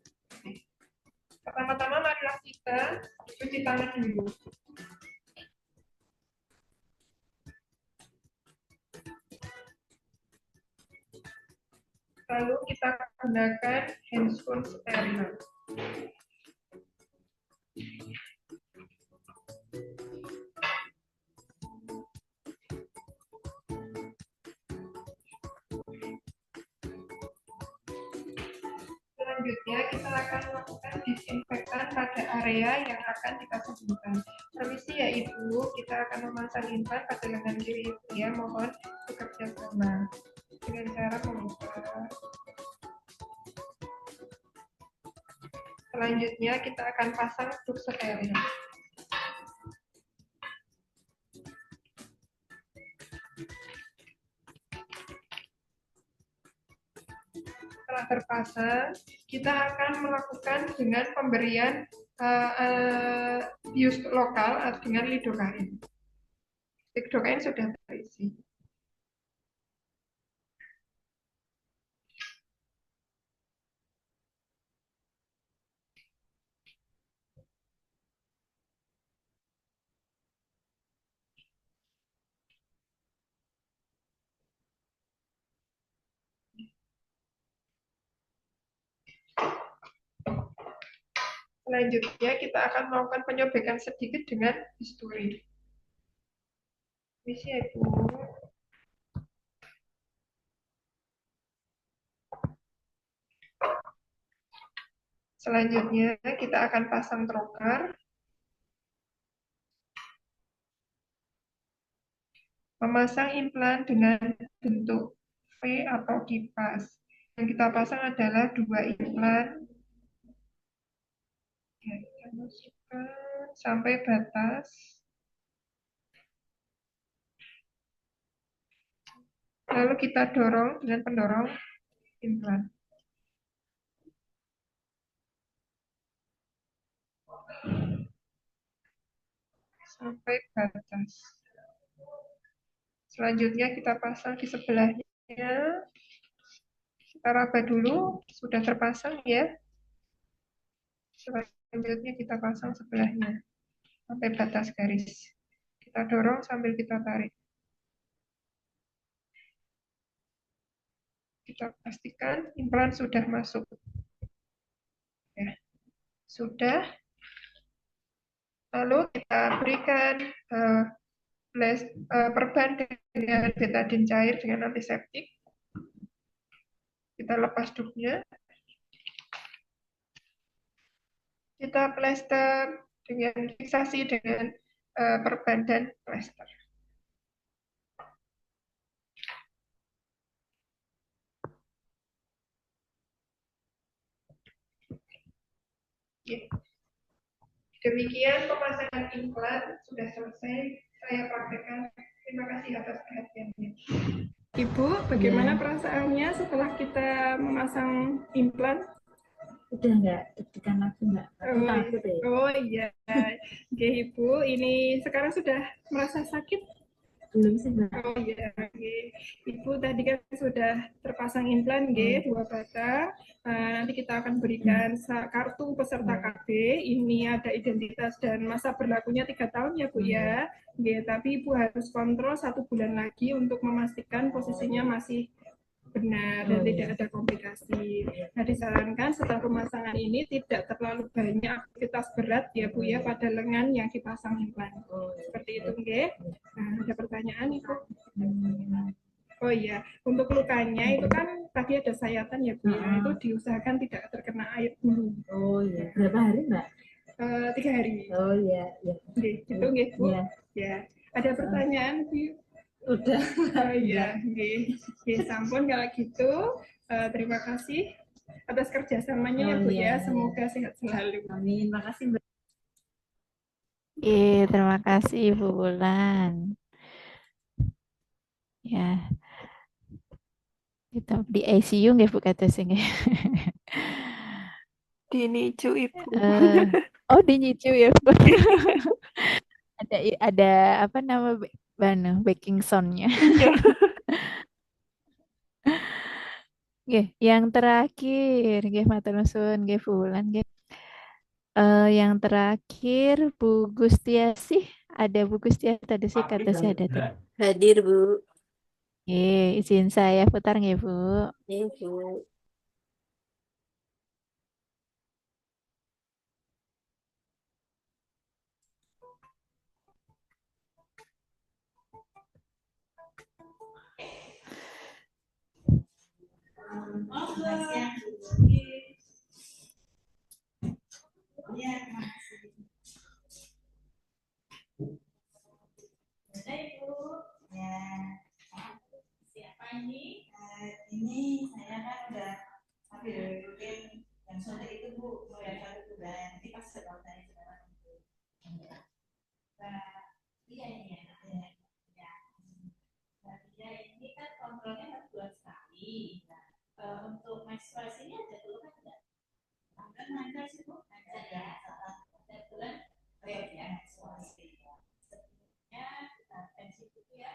Pertama-tama marilah kita cuci tangan dulu. Lalu kita gunakan handscoon steril. Selanjutnya kita akan melakukan disinfektan pada area yang akan kita sembuhkan. Permisi ya Ibu, kita akan memasang implan pada lengan kiri Ibu ya, mohon bekerja sama dengan cara membuka. Selanjutnya kita akan pasang duk steril. Setelah terpasang, kita akan melakukan dengan pemberian bius lokal dengan lidokain. Lidokain sudah terisi. Selanjutnya kita akan melakukan penyobekan sedikit dengan bisturi. Misi ya Bu. Selanjutnya kita akan pasang trokar. Memasang implan dengan bentuk V atau kipas. Yang kita pasang adalah 2 implan. Ya, kita masukkan sampai batas. Lalu kita dorong dengan pendorong implan. Sampai batas. Selanjutnya kita pasang di sebelahnya. Kita raba dulu, sudah terpasang ya. Selanjutnya kita pasang sebelahnya sampai batas garis. Kita dorong sambil kita tarik. Kita pastikan implan sudah masuk. Ya, sudah. Lalu kita berikan perban dengan betadine cair dengan antiseptik. Kita lepas dupnya. Kita plester dengan fiksasi dengan perban dan plester. Ya. Demikian pemasangan implan sudah selesai. Saya praktekkan. Terima kasih atas perhatiannya. Ibu, bagaimana perasaannya setelah kita memasang implan? Udah nggak deg-degan lagi mbak, aku takut ya. Oh iya, oke Ibu, ini sekarang sudah merasa sakit? Belum sih mbak. Oh iya, oke. Ibu tadi kan sudah terpasang implan, G, 2 batang. Nanti kita akan berikan kartu peserta KB. Ini ada identitas dan masa berlakunya 3 tahun ya Bu ya. G, tapi Ibu harus kontrol 1 bulan lagi untuk memastikan posisinya masih benar dan tidak ada komplikasi. Nah, disarankan setelah pemasangan ini tidak terlalu banyak aktivitas berat ya Bu ya pada lengan yang dipasang implan. Seperti itu, nggih. Nah, ada pertanyaan Ibu? Oh iya, untuk lukanya itu kan tadi ada sayatan ya Bu ya, itu diusahakan tidak terkena air dulu. Oh iya, berapa hari mbak? 3 hari. Oh iya, iya. Gitu nggih Bu. Iya. Ya, ada pertanyaan Bu? Udah. Oh iya, oke, sampun kalau gitu. Terima kasih atas kerjasamanya ya Bu ya. Semoga sehat selalu. Amin, makasih mbak. Terima kasih Ibu Bulan. Ya, kita di ICU nggak Bu kata sing. Di nicu ibu. Oh di nicu ya Bu. ada apa nama baking soundnya. Yang terakhir, matur nuwun Bulan yang terakhir Bu Gustiasih, ada Bu Gustiasih tadi sih kata sih ada tuh. Hadir Bu. Izin saya putar nggih Bu. Iya Bu. Siapa ini? Ini saya kan udah sambil bikin yang sore itu Bu, mau yang satu bulan, nanti pas setelah saya sekarang. Iya ini ya. Nah, dia ini kan kontrolnya harus 2 sekali. Nah, untuk menstruasinya ada keluhan nggak? Kan lancar sih Bu, lancar ya. Ada bulan, oh ya menstruasi. Sebelumnya kita tensi itu ya.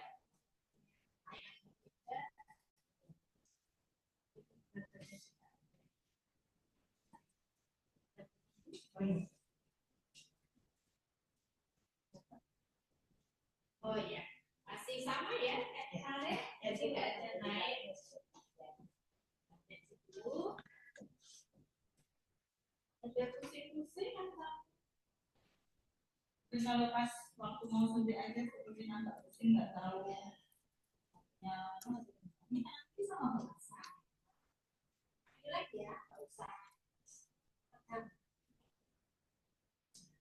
Oh iya, masih sama ya kayak kemarin, jadi nggak ada naik. Ada pusing-pusing atau? Terus kalau pas waktu mau suntik aja seperti nambah pusing nggak tahu ya. Ini nanti sama masak. Ini lagi ya, nggak usah.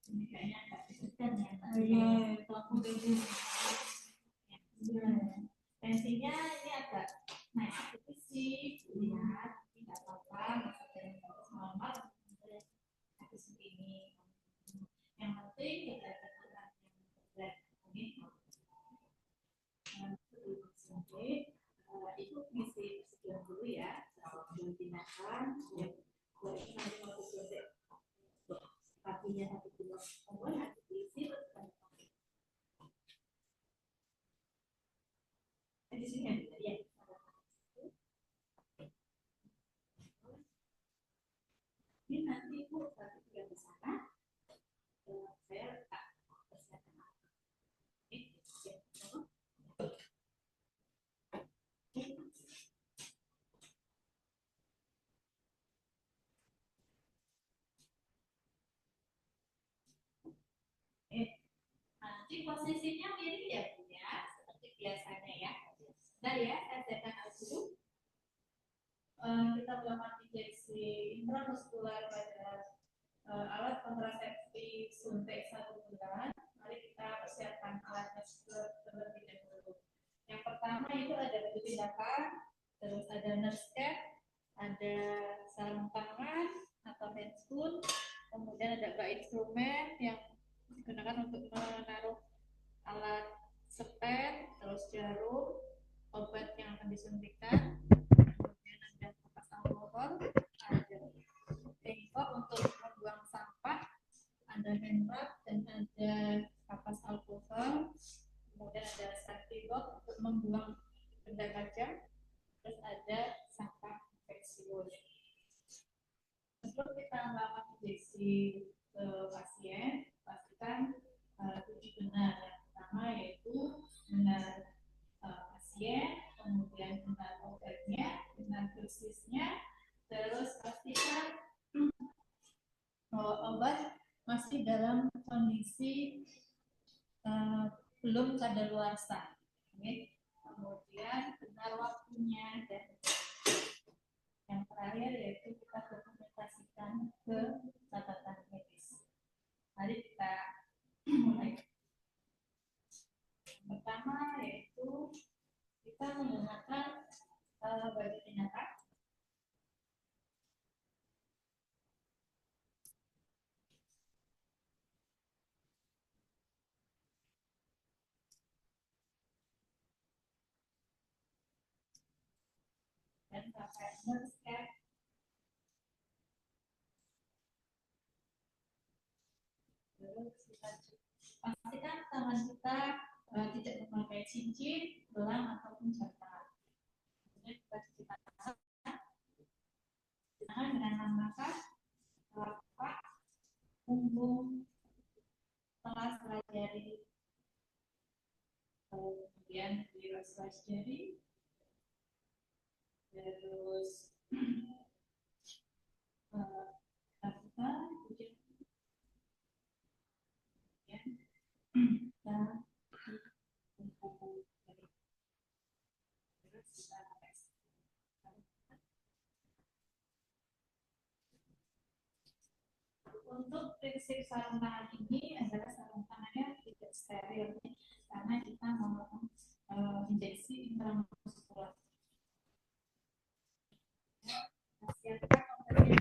Ini kayaknya nggak deg-degan ya. Iya, takut itu. Tensinya ini agak naik sedikit sih, lihat, tidak apa-apa, maksudnya normal, habis begini. Yang penting kita tekan yang ini. Itu mesti sekian dulu ya, sebelum dimakan. Nanti mau selesai. Kakinya 1 kilo, kemudian diisi di sini ya. Ini nanti Bu tapi juga di sana. Saya letak persiapan ini Nanti posisinya mirip ya Bu ya, seperti biasanya ya. Bentar ya, saya siapkan alat dulu. Kita melakukan injeksi intramuskular pada alat kontrasepsi suntik 1 bulan. Mari kita persiapkan alatnya terlebih dahulu. Yang pertama itu ada baju tindakan, terus ada nurse cap, ada sarung tangan atau handscoon, kemudian ada bak instrumen yang digunakan untuk menaruh alat sepen, terus jarum, obat yang akan disuntikan, kemudian ada kapas alkohol, ada bengkok untuk membuang sampah, ada hand rub dan ada kapas alkohol, kemudian ada safety box untuk membuang benda tajam, terus ada sampah infeksius. Sebelum kita melakukan injeksi ke pasien, pastikan uji benar. Yang pertama yaitu benar pasien, kemudian benar obatnya, benar dosisnya, terus pastikan bahwa obat masih dalam kondisi belum kadaluarsa. Kemudian benar waktunya, dan yang terakhir yaitu kita dokumentasikan ke catatan medis. Mari kita mulai. Yang pertama yaitu kita menggunakan baju tindakan. Dan pakai nurse cap. Terus kita pastikan tangan kita tidak memakai cincin, gelang ataupun jam tangan. Kemudian kita cuci tangan dengan menggunakan telapak, punggung, sela-sela jari, kemudian di sela jari, terus kita cuci, kemudian kita terus kita tes. Untuk prinsip sarung tangan ini adalah sarung tangannya tidak steril karena kita melakukan injeksi intramuskular. Siapkan obatnya.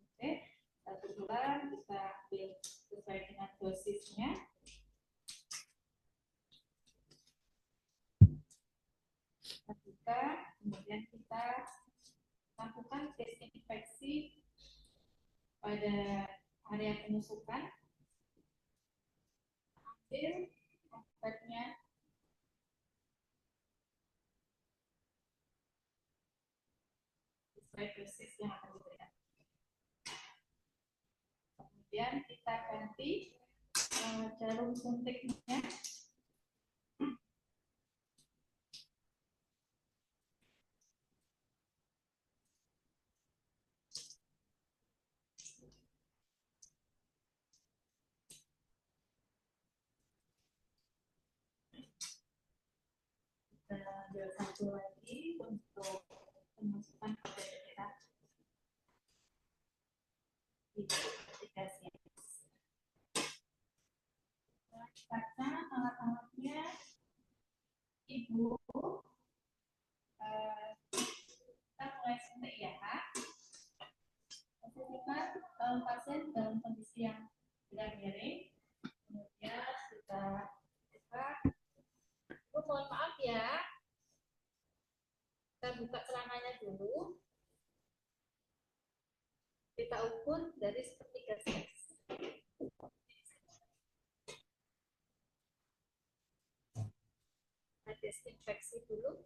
Oke, 1 bulan kita ambil sesuai dengan dosisnya. Kemudian kita lakukan desinfeksi pada area penusukan. Ambil obatnya, sesuai dosis yang akan diberikan. Kemudian kita ganti jarum suntiknya. Kita ambil 1 lagi untuk penusukan obat kita. Identifikasi. Baca alat-alatnya, Ibu. Kita mulai suntik ya, Kak. Pastikan pasien dalam kondisi yang tidak miring. Kemudian kita buka. Mohon maaf ya. Kita buka celananya dulu. Kita ukur dari sepertiga size. Kita desinfeksi dulu.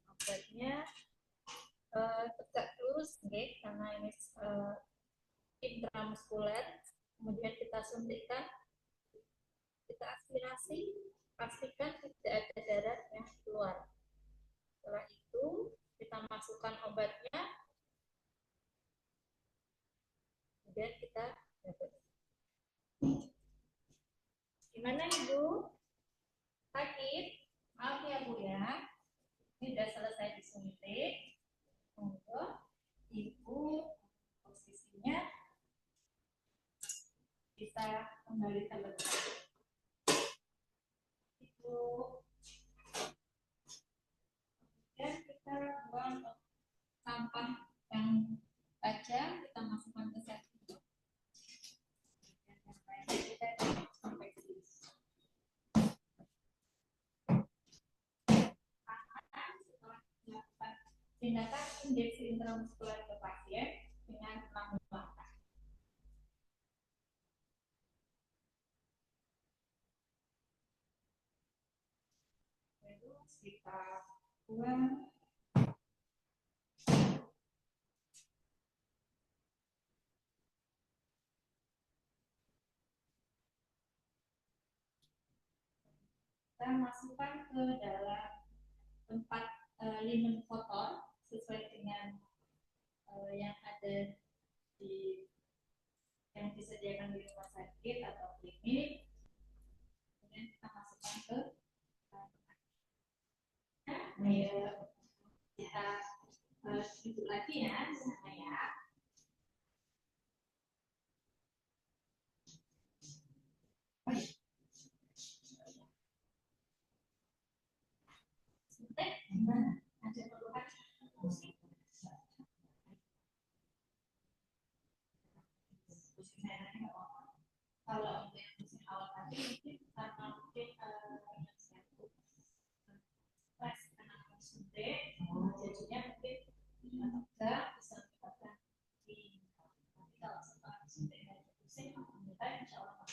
Obatnya tegak lurus, okay, karena ini intramuskuler. Kemudian kita suntikkan, kita aspirasi, pastikan tidak ada darah yang keluar. Setelah itu kita masuk masukkan obatnya, kemudian kita dapat. Gimana Ibu? Sakit? Maaf ya Bu ya. Ini sudah selesai disuntik. Monggo Ibu posisinya bisa kembali terlebih. Ibu. Kemudian kita buang sampah yang tajam, kita masukkan ke septic. Dan yang lainnya kita konveksi. Setelah melakukan tindakan injeksi intramuskuler ke pasien dengan lambung langkah. Lalu kita buang. Kita masukkan ke dalam tempat linen kotor sesuai dengan yang ada di yang disediakan di rumah sakit atau klinik. Kemudian kita masukkan ke kita duduk lagi ya di sana ya. Ada keluhan kalau untuk yang musim awal tadi mungkin karena mungkin stres karena suntik, jadinya mungkin enggak bisa menyebabkan di nanti kalau setelah suntik dari pusing kita insya Allah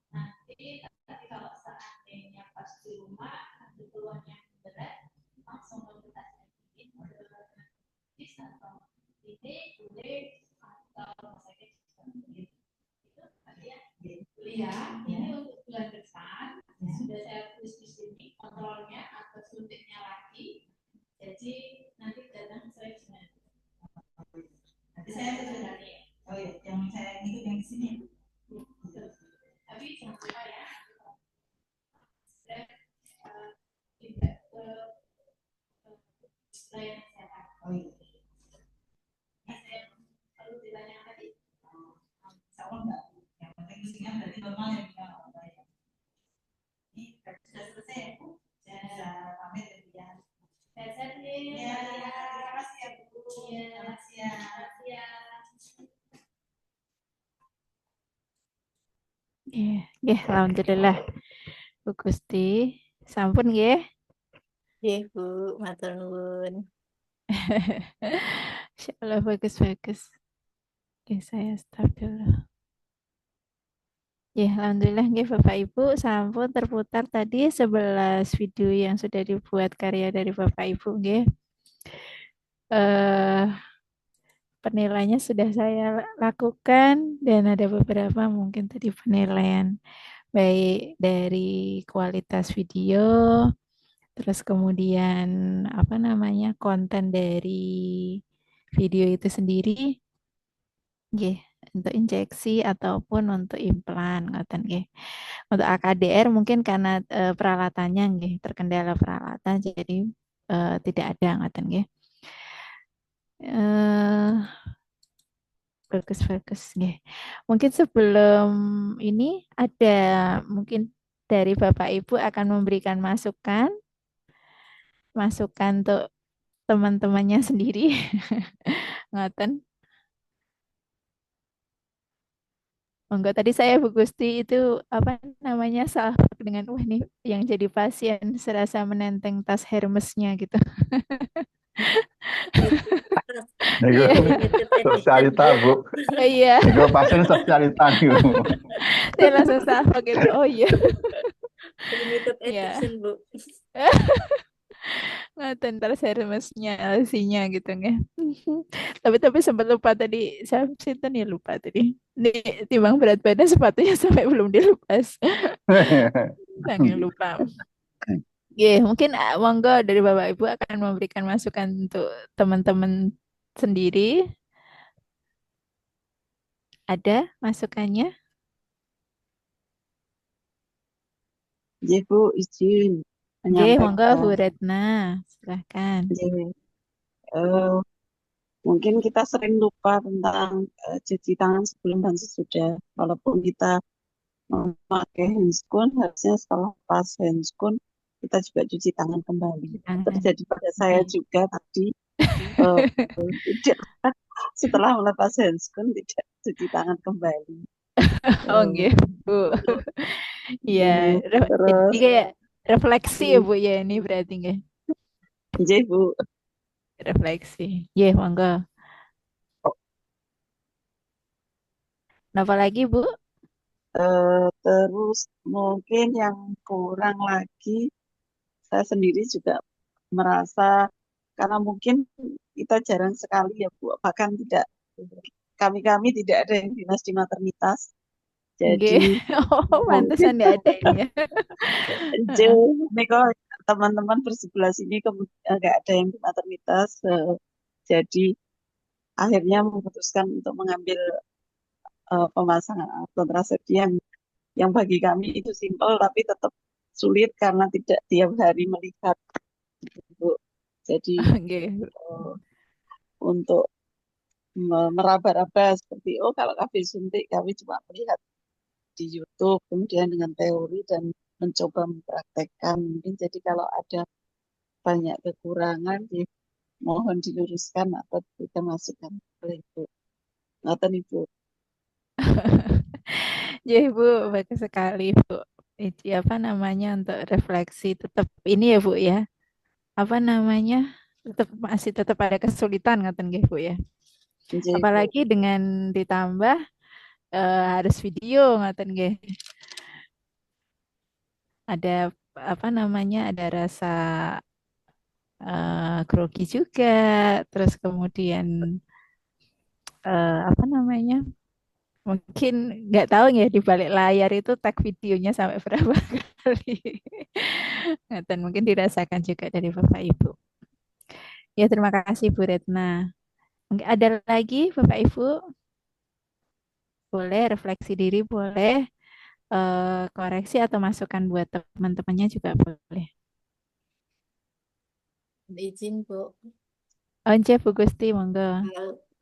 nanti tapi kalau seandainya pas di rumah ada keluhan yang berat langsung konsultasi ke medis atau ini boleh atau rumah sakit itu tadi ya kuliah ini untuk bulan depan sudah saya tulis di sini kontrolnya atau suntiknya lagi jadi nanti datang sesuai dengan nanti saya sudah oh ya yang saya ikut yang di sini tapi jangan lupa ya tidak ke layanan kesehatan. Oh iya. Saya perlu ditanyakan tadi. Sama enggak? Yang penting musiknya berarti normal ya kita bayar. Ini sudah selesai ya Bu. Saya bisa pamit ya. Sehat nih. Ya, terima kasih ya Bu. Ya, terima kasih ya. Alhamdulillah. Bu Gusti, sampun nggih. Nggih Bu, matur nuwun. Insyaallah bagus-bagus. Oke, saya stop dulu. Ya, alhamdulillah nggih Bapak Ibu sampun terputar tadi 11 video yang sudah dibuat karya dari Bapak Ibu nggih. Penilaiannya sudah saya lakukan dan ada beberapa mungkin tadi penilaian baik dari kualitas video, terus kemudian apa namanya konten dari video itu sendiri, untuk injeksi ataupun untuk implan, ngoten nggih. Untuk AKDR mungkin karena peralatannya nggih terkendala peralatan jadi tidak ada ngoten nggih. Bagus-bagus nggih. Mungkin sebelum ini ada mungkin dari Bapak Ibu akan memberikan masukan untuk teman-temannya sendiri. Ngoten. Monggo tadi saya Bu Gusti itu apa namanya salah dengan wah nih yang jadi pasien serasa menenteng tas Hermesnya gitu. Sosialita Bu. Iya. Itu pasien sosialita nih Bu. Saya langsung salah gitu. Oh iya. Limited edition Bu. Ngoten tas Hermesnya LC-nya gitu nggih. Tapi sempat lupa tadi, saya sinten ya lupa tadi. Nih, timbang berat badan sepatunya sampai belum dilepas. Saking lupa. Mungkin monggo dari Bapak Ibu akan memberikan masukan untuk teman-teman sendiri. Ada masukannya? Nggih, Bu, izin Monggo Bu menyampaikan. Retna, silahkan. Nggih, eh, mungkin kita sering lupa tentang cuci tangan sebelum dan sesudah. Walaupun kita memakai handskun, harusnya setelah pas handskun kita juga cuci tangan kembali. Terjadi pada saya juga tadi, tidak setelah melepas handskun tidak cuci tangan kembali. Bu. Iya, jadi Terus kayak refleksi ya Bu ya ini berarti nggih. nggih, Bu. Refleksi. Monggo. Apa lagi, Bu? Terus mungkin yang kurang lagi, saya sendiri juga merasa karena mungkin kita jarang sekali ya Bu, bahkan tidak kami tidak ada yang dinas di maternitas. Jadi Pantesan nggak ada ini ya. ini kok teman-teman bersebelah sini nggak ada yang di maternitas, jadi akhirnya memutuskan untuk mengambil pemasangan alat kontrasepsi yang bagi kami itu simpel tapi tetap sulit karena tidak tiap hari melihat, Bu. Jadi untuk meraba-raba seperti kalau KB suntik kami cuma melihat di YouTube kemudian dengan teori dan mencoba mempraktekkan. Mungkin jadi kalau ada banyak kekurangan mohon diluruskan atau kita masukkan oleh Ibu. Ngoten Ibu. Bu, bagus sekali Bu. Itu apa namanya untuk refleksi tetap ini ya Bu ya. Apa namanya? Tetap ada kesulitan ngaten nggih Bu ya. Apalagi dengan ditambah harus video ngaten nggih. Ada apa namanya? Ada rasa grogi juga, terus kemudian apa namanya? Mungkin nggak tahu ya di balik layar itu tag videonya sampai berapa kali. Dan mungkin dirasakan juga dari Bapak Ibu. Ya, terima kasih Bu Retna. Mungkin ada lagi Bapak Ibu? Boleh refleksi diri, boleh koreksi atau masukan buat teman-temannya juga boleh. Izin Bu. Once Bu Gusti, monggo.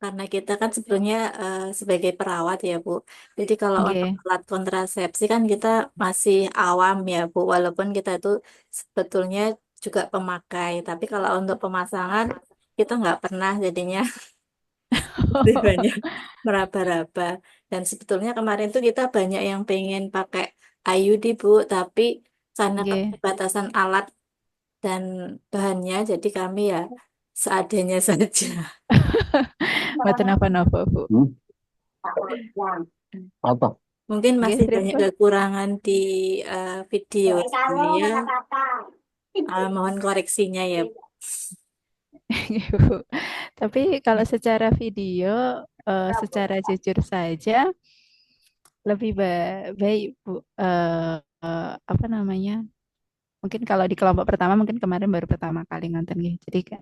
Karena kita kan sebenarnya sebagai perawat ya Bu. Jadi kalau untuk alat kontrasepsi kan kita masih awam ya Bu. Walaupun kita itu sebetulnya juga pemakai. Tapi kalau untuk pemasangan kita nggak pernah jadinya lebih banyak meraba-raba. Dan sebetulnya kemarin tuh kita banyak yang pengen pakai IUD Bu. Tapi karena keterbatasan alat dan bahannya jadi kami ya seadanya saja. Mboten napa-napa Bu. Apa? Mungkin masih banyak kekurangan di video saya. Mohon koreksinya ya Bu. Tapi kalau secara video, secara jujur saja lebih baik Bu. Apa namanya? Mungkin kalau di kelompok pertama mungkin kemarin baru pertama kali nonton gitu. Jadi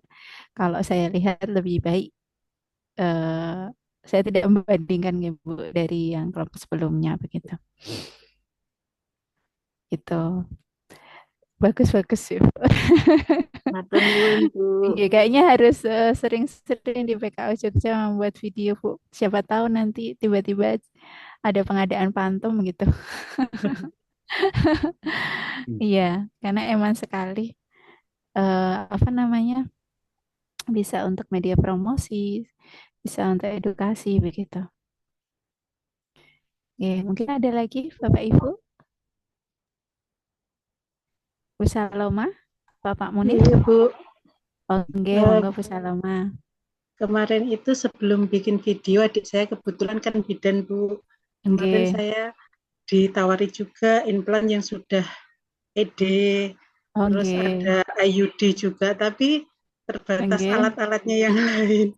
kalau saya lihat lebih baik saya tidak membandingkan Bu dari yang kelompok sebelumnya begitu. Itu bagus ya. Kayaknya harus sering-sering di PKO Jogja membuat video Bu. Siapa tahu nanti tiba-tiba ada pengadaan pantum gitu. Iya, karena emang sekali apa namanya bisa untuk media promosi, bisa untuk edukasi begitu. Mungkin ada lagi Bapak Ibu. Bu Saloma, Bapak Munir. Iya Bu. Monggo Bu Saloma. Kemarin itu sebelum bikin video adik saya kebetulan kan bidan Bu. Kemarin saya ditawari juga implan yang sudah ED, terus ada IUD juga, tapi terbatas alat-alatnya yang lain.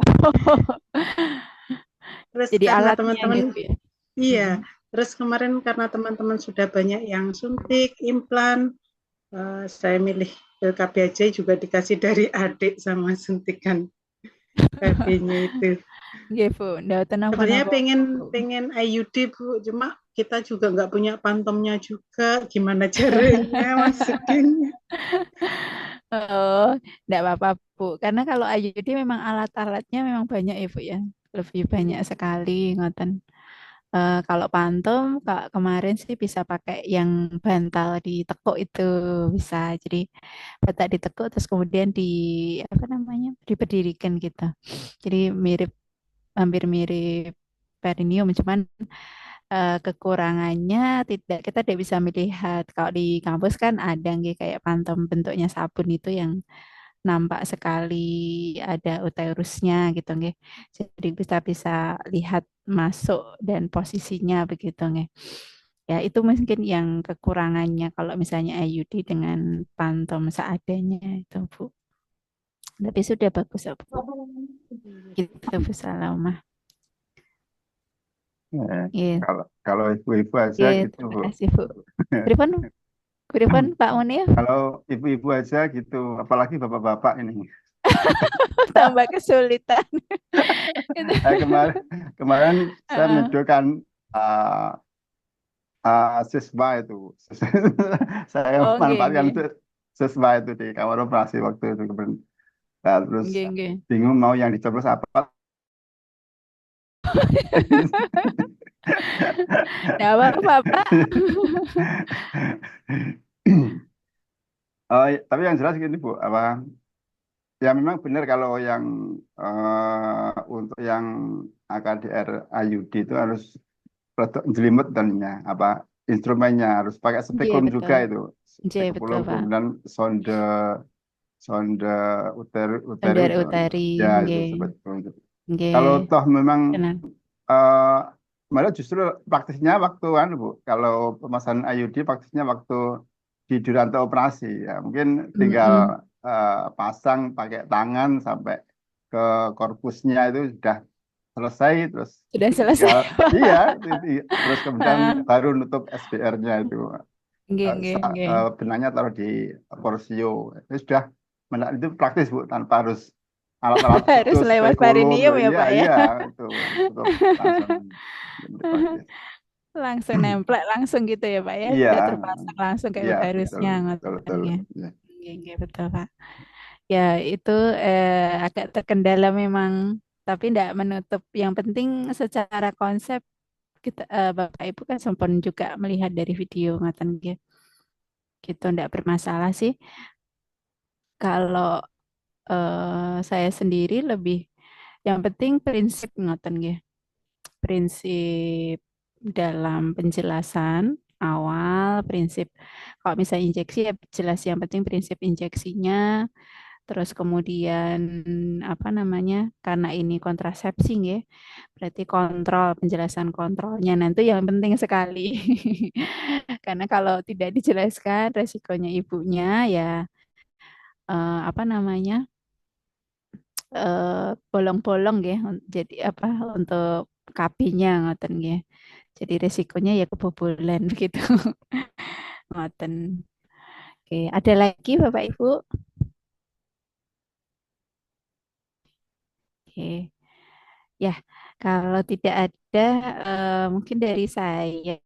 Terus jadi karena alatnya teman-teman gitu ya? Iya, terus kemarin karena teman-teman sudah banyak yang suntik, implan, Saya milih KBAJ juga dikasih dari adik sama suntikan KB-nya itu. Nggih, Bu. Ndaten Sebenarnya napa-napa, Bu. pengen IUD Bu, cuma kita juga nggak punya pantomnya juga. Gimana caranya masukinnya? Oh, enggak apa-apa, Bu. Karena kalau IUD memang alat-alatnya memang banyak ya, Bu ya. Lebih banyak sekali ngoten. Kalau pantum kemarin sih bisa pakai yang bantal ditekuk itu bisa. Jadi batak ditekuk terus kemudian di apa namanya? Diberdirikan gitu. Jadi hampir mirip perineum, cuman kekurangannya kita tidak bisa melihat. Kalau di kampus kan ada nggih kayak pantom bentuknya sabun itu yang nampak sekali ada uterusnya gitu nggih. Jadi kita bisa lihat masuk dan posisinya begitu nggih. Ya itu mungkin yang kekurangannya kalau misalnya IUD dengan pantom seadanya itu Bu. Tapi sudah bagus ya, Bu. Gitu Bu Salamah. Iya. Kalau ibu-ibu aja Iya, gitu, terima Bu. kasih Bu. Pripun Pak Munir? Kalau ibu-ibu aja gitu, apalagi bapak-bapak ini. Tambah kesulitan. Kemarin saya menunjukkan siswa itu. Saya Oh, manfaatkan nggih. siswa itu di kamar operasi waktu itu kemarin. Nah, terus Nggih. bingung mau yang dicoblos apa. Ya apa-apa, Pak. Tapi yang jelas gini Bu, ya memang benar kalau yang untuk yang AKDR IUD itu harus produk jelimet dan instrumennya harus pakai spekulum Betul. juga itu. Betul, Spekulum, Pak. kemudian sonde Utari, ya nggih. itu spekulum. Nggih. Kalau toh memang Benar. malah justru praktisnya waktu Bu, kalau pemasangan IUD praktisnya waktu di Duranto operasi ya mungkin tinggal pasang pakai tangan sampai ke korpusnya itu sudah selesai terus Sudah selesai. iya terus kemudian baru nutup SBR-nya itu Nggih. benangnya taruh di porsio itu sudah itu praktis Bu tanpa harus alat-alat Harus khusus lewat spekulum perineum ya, Pak ya. iya itu untuk Langsung nemplek langsung gitu ya, Pak ya. Iya. Tidak terpasang langsung kayak Iya, uterusnya betul. ya. Iya. Nggih, betul, Pak. Ya, itu agak terkendala memang, tapi tidak menutup. Yang penting secara konsep kita Bapak Ibu kan sempat juga melihat dari video ngaten nggih. Gitu tidak bermasalah sih. Kalau saya sendiri lebih yang penting prinsip ngoten nggih. Prinsip dalam penjelasan awal, prinsip kalau misalnya injeksi ya jelas yang penting prinsip injeksinya, terus kemudian apa namanya? Karena ini kontrasepsi ya. Berarti penjelasan kontrolnya nanti yang penting sekali. Karena kalau tidak dijelaskan resikonya ibunya ya apa namanya? Bolong-bolong ya jadi apa untuk KB-nya ngoten nggih. Jadi resikonya ya kebobolan begitu. Ngoten. Oke, ada lagi Bapak Ibu? Oke. Ya, kalau tidak ada mungkin dari saya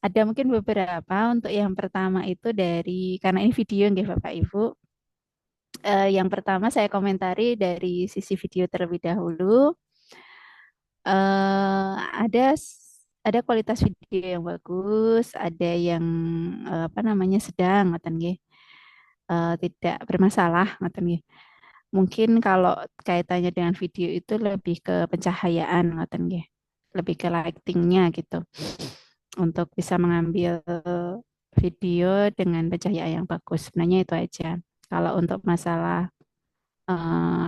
ada mungkin beberapa untuk yang pertama itu karena ini video nggih Bapak Ibu. Yang pertama saya komentari dari sisi video terlebih dahulu. Ada kualitas video yang bagus, ada yang apa namanya sedang, ngoten nggih. Tidak bermasalah, ngoten nggih. Mungkin kalau kaitannya dengan video itu lebih ke pencahayaan, ngoten nggih. Lebih ke lightingnya gitu. Untuk bisa mengambil video dengan pencahayaan yang bagus. Sebenarnya itu aja. Kalau untuk masalah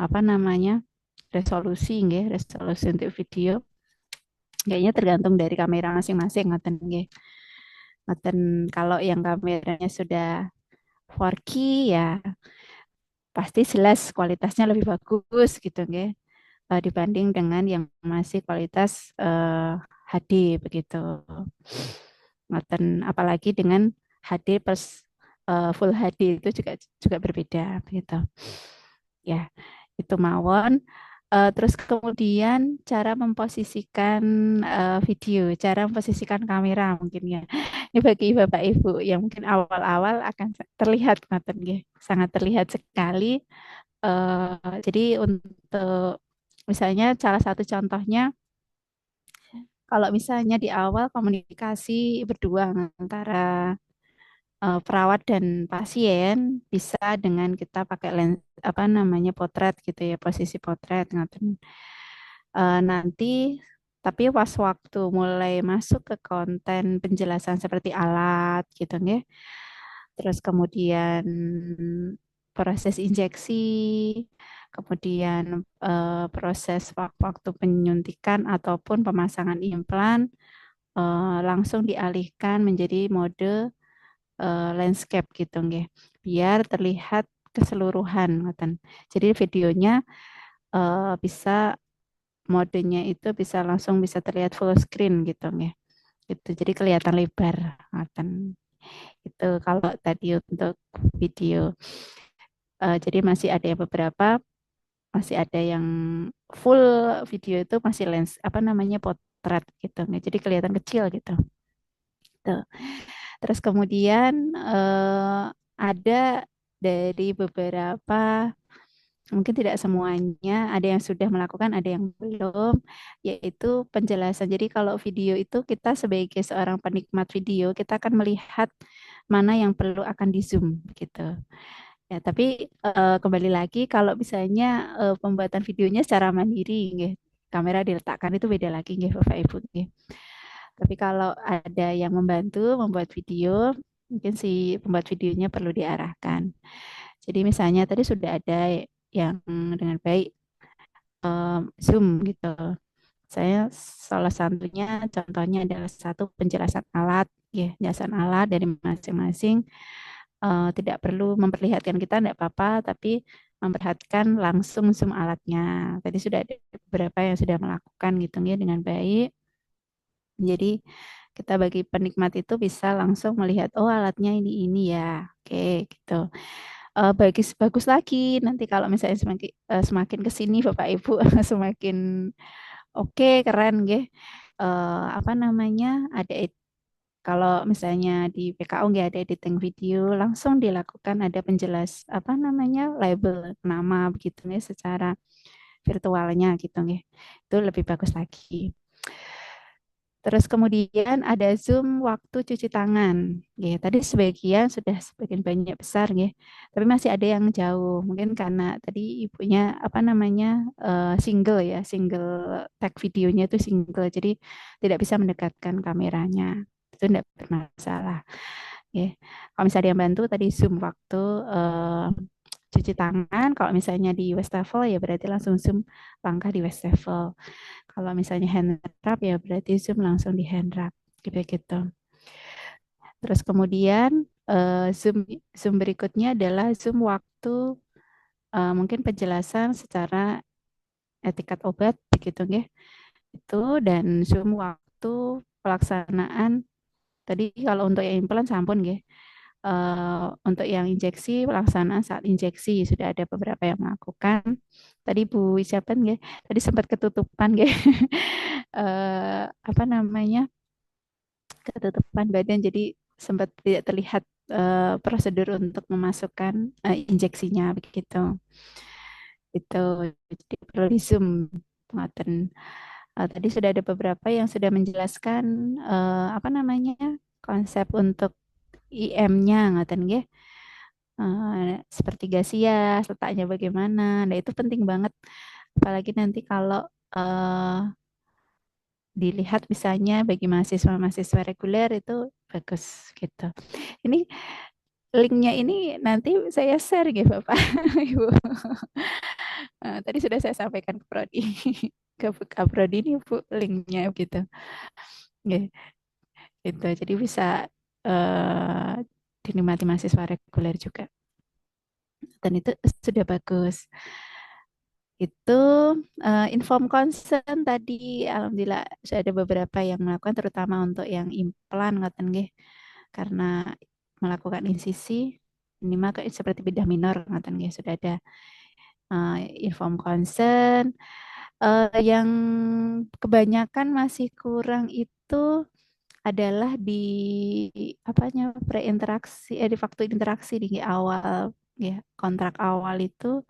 apa namanya? Resolusi untuk video kayaknya tergantung dari kamera masing-masing ngoten nggih. Ngoten kalau yang kameranya sudah 4K ya pasti jelas kualitasnya lebih bagus gitu nggih dibanding dengan yang masih kualitas HD begitu. Ngoten apalagi dengan HD plus Full HD itu juga berbeda gitu. Ya, itu mawon. Terus kemudian cara memposisikan video, cara memposisikan kamera mungkin ya. Ini bagi Bapak Ibu yang mungkin awal-awal akan terlihat ngoten nggih, sangat terlihat sekali. Jadi untuk misalnya salah satu contohnya kalau misalnya di awal komunikasi berdua antara perawat dan pasien bisa dengan kita pakai lens apa namanya potret gitu ya, posisi potret ngaten. Nanti tapi pas waktu mulai masuk ke konten penjelasan seperti alat gitu ya. Terus kemudian proses injeksi, kemudian proses waktu penyuntikan ataupun pemasangan implan langsung dialihkan menjadi mode landscape gitu nggih. Biar terlihat keseluruhan ngoten. Jadi videonya bisa modenya itu bisa langsung bisa terlihat full screen gitu nggih. Gitu. Jadi kelihatan lebar ngoten. Itu kalau tadi untuk video. Jadi masih ada yang beberapa masih ada yang full video itu masih lens apa namanya potret gitu nggih. Jadi kelihatan kecil gitu. Gitu. Terus kemudian ada dari beberapa, mungkin tidak semuanya, ada yang sudah melakukan, ada yang belum, yaitu penjelasan. Jadi kalau video itu kita sebagai seorang penikmat video, kita akan melihat mana yang perlu akan di zoom gitu. Ya, tapi kembali lagi kalau misalnya pembuatan videonya secara mandiri, nggih, kamera diletakkan itu beda lagi, nggih, Bapak Ibu, nggih. Tapi kalau ada yang membantu membuat video, mungkin si pembuat videonya perlu diarahkan. Jadi misalnya tadi sudah ada yang dengan baik Zoom gitu. Saya salah satunya contohnya adalah satu penjelasan alat, ya, penjelasan alat dari masing-masing. Tidak perlu memperlihatkan kita, tidak apa-apa, tapi memperhatikan langsung Zoom alatnya. Tadi sudah ada beberapa yang sudah melakukan gitu ya dengan baik. Jadi kita bagi penikmat itu bisa langsung melihat oh alatnya ini ya, oke gitu. Bagus lagi nanti kalau misalnya semakin ke sini Bapak Ibu semakin oke keren nggih. Apa namanya ada kalau misalnya di PKO nggak ada editing video langsung dilakukan ada penjelas apa namanya label nama begitu nih secara virtualnya gitu nggih. Itu lebih bagus lagi. Terus kemudian ada Zoom waktu cuci tangan. Ya, tadi sebagian banyak besar ya. Tapi masih ada yang jauh. Mungkin karena tadi ibunya apa namanya single ya, single tag videonya itu single. Jadi tidak bisa mendekatkan kameranya. Itu tidak bermasalah. Ya. Kalau misalnya yang bantu tadi Zoom waktu cuci tangan. Kalau misalnya di Wastafel ya berarti langsung Zoom langkah di Wastafel. Kalau misalnya hand wrap ya berarti Zoom langsung di hand wrap gitu-gitu. Terus kemudian Zoom berikutnya adalah Zoom waktu mungkin penjelasan secara etikat obat begitu ya. Itu dan Zoom waktu pelaksanaan tadi kalau untuk yang implan sampun ya. Untuk yang injeksi pelaksanaan saat injeksi sudah ada beberapa yang melakukan. Tadi Bu siapa ya? Tadi sempat ketutupan ya. Apa namanya? Ketutupan badan jadi sempat tidak terlihat prosedur untuk memasukkan injeksinya begitu. Itu jadi perlu di zoom. Tadi sudah ada beberapa yang sudah menjelaskan apa namanya konsep untuk IM-nya ngaten nggih. Seperti gasias, letaknya bagaimana. Nah, itu penting banget. Apalagi nanti kalau dilihat misalnya bagi mahasiswa-mahasiswa reguler itu bagus gitu. Ini linknya ini nanti saya share gitu Bapak Ibu. Tadi sudah saya sampaikan ke Prodi. Ke Prodi ini Bu linknya gitu. Gitu. Jadi bisa dinikmati mahasiswa reguler juga. Dan itu sudah bagus. Itu inform consent tadi alhamdulillah sudah ada beberapa yang melakukan terutama untuk yang implan ngoten nggih. Karena melakukan insisi minimal kayak seperti bedah minor ngoten nggih sudah ada inform consent. Yang kebanyakan masih kurang itu adalah di apanya preinteraksi di waktu interaksi di awal ya kontrak awal itu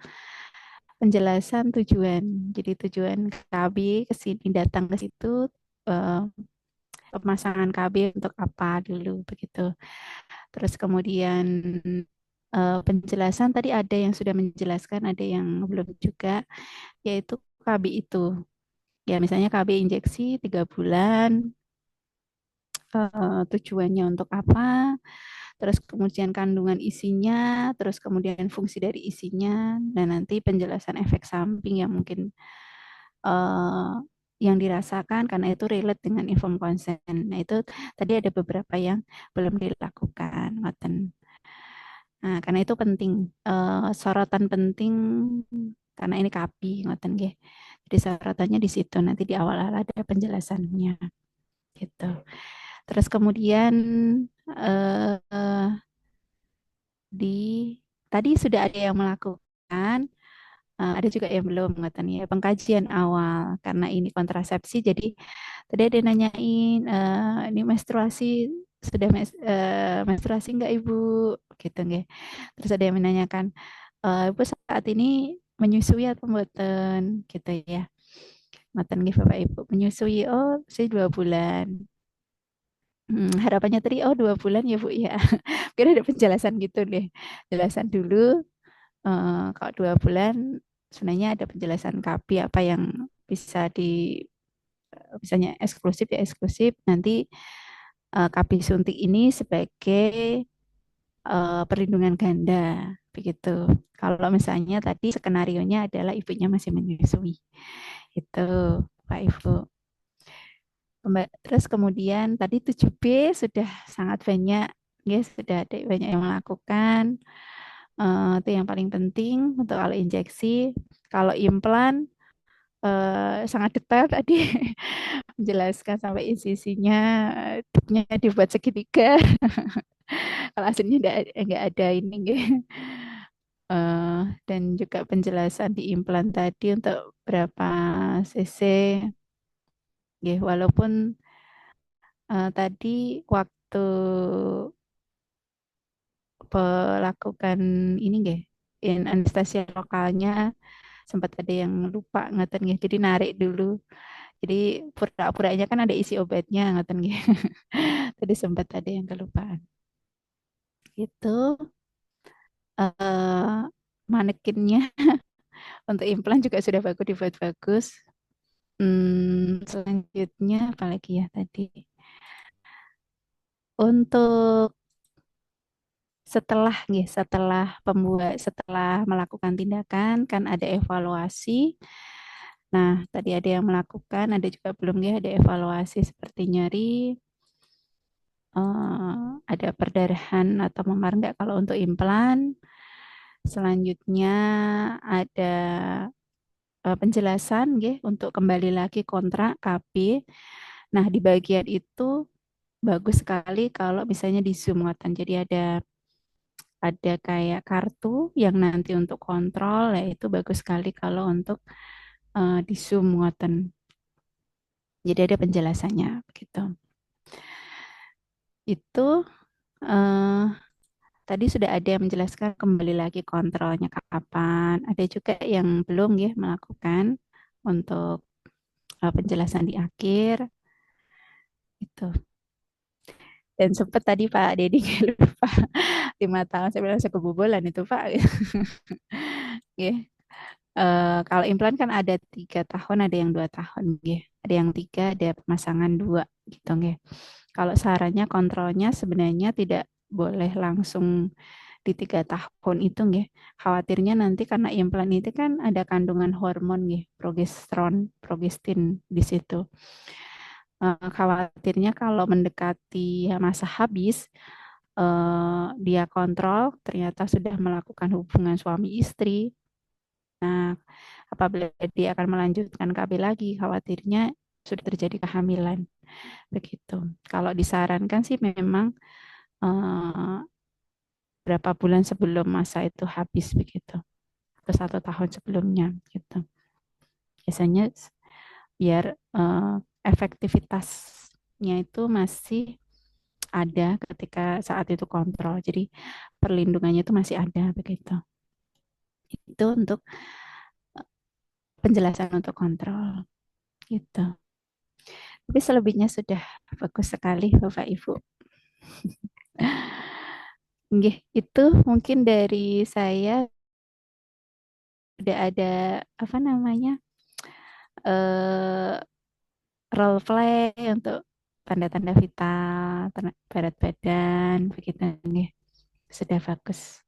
penjelasan tujuan. Jadi tujuan KB ke sini datang ke situ pemasangan KB untuk apa dulu begitu. Terus kemudian penjelasan tadi ada yang sudah menjelaskan, ada yang belum juga, yaitu KB itu. Ya misalnya KB injeksi 3 bulan, tujuannya untuk apa, terus kemudian kandungan isinya, terus kemudian fungsi dari isinya, dan nanti penjelasan efek samping yang mungkin yang dirasakan karena itu relate dengan informed consent. Nah itu tadi ada beberapa yang belum dilakukan, ngoten. Nah karena itu penting, sorotan penting karena ini KAPI, ngoten nggih. Jadi sorotannya di situ nanti di awal-awal ada penjelasannya, gitu. Terus kemudian tadi sudah ada yang melakukan, ada juga yang belum ngoten ya pengkajian awal karena ini kontrasepsi. Jadi tadi ada nanyain ini menstruasi sudah menstruasi enggak Ibu gitu nggih. Terus ada yang menanyakan Ibu saat ini menyusui atau mboten gitu ya. Ngoten nggih Bapak Ibu menyusui saya 2 bulan. Harapannya tadi 2 bulan ya Bu ya. Mungkin ada penjelasan gitu deh. Jelasan dulu kalau 2 bulan sebenarnya ada penjelasan KB apa yang bisa misalnya eksklusif ya eksklusif nanti KB suntik ini sebagai perlindungan ganda begitu. Kalau misalnya tadi skenarionya adalah ibunya masih menyusui. Itu Pak Ibu. Terus kemudian tadi 7B sudah sangat banyak ya sudah ada banyak yang melakukan. Itu yang paling penting untuk kalau injeksi. Kalau implan sangat detail tadi menjelaskan sampai insisinya, dupnya dibuat segitiga. Kalau aslinya enggak ada ini. Dan juga penjelasan di implan tadi untuk berapa cc. Walaupun tadi waktu melakukan ini anestesia lokalnya sempat ada yang lupa ngeten nggih. Jadi narik dulu. Jadi pura-puranya kan ada isi obatnya ngeten nggih. Tadi sempat ada yang kelupaan. Itu manekinnya untuk implan juga sudah bagus dibuat bagus. Selanjutnya apalagi ya tadi. Untuk setelah melakukan tindakan kan ada evaluasi. Nah, tadi ada yang melakukan, ada juga belum ada evaluasi seperti nyeri, ada perdarahan atau memar enggak kalau untuk implan. Selanjutnya ada penjelasan untuk kembali lagi kontrak KB. Nah, di bagian itu bagus sekali kalau misalnya di Zoom ngoten. Jadi ada kayak kartu yang nanti untuk kontrol, ya itu bagus sekali kalau untuk di Zoom ngoten. Jadi ada penjelasannya begitu. Itu tadi sudah ada yang menjelaskan kembali lagi kontrolnya kapan. Ada juga yang belum melakukan untuk penjelasan di akhir. Itu. Dan sempat tadi Pak Dedi lupa 5 tahun saya bilang saya kebobolan itu Pak. Kalau implan kan ada 3 tahun, ada yang 2 tahun, ada yang 3, ada pemasangan 2 gitu, Kalau sarannya kontrolnya sebenarnya tidak boleh langsung di 3 tahun itu, Khawatirnya nanti karena implan itu kan ada kandungan hormon, progesteron, progestin di situ. Khawatirnya kalau mendekati masa habis, dia kontrol ternyata sudah melakukan hubungan suami istri. Nah, apabila dia akan melanjutkan KB lagi, khawatirnya sudah terjadi kehamilan. Begitu. Kalau disarankan sih memang berapa bulan sebelum masa itu habis begitu, atau 1 tahun sebelumnya gitu. Biasanya biar efektivitasnya itu masih ada ketika saat itu kontrol. Jadi perlindungannya itu masih ada begitu. Itu untuk penjelasan untuk kontrol gitu. Tapi selebihnya sudah bagus sekali Bapak Ibu. Nggih, itu mungkin dari saya udah ada apa namanya role play untuk tanda-tanda vital, berat badan, begitu nih. Sudah bagus.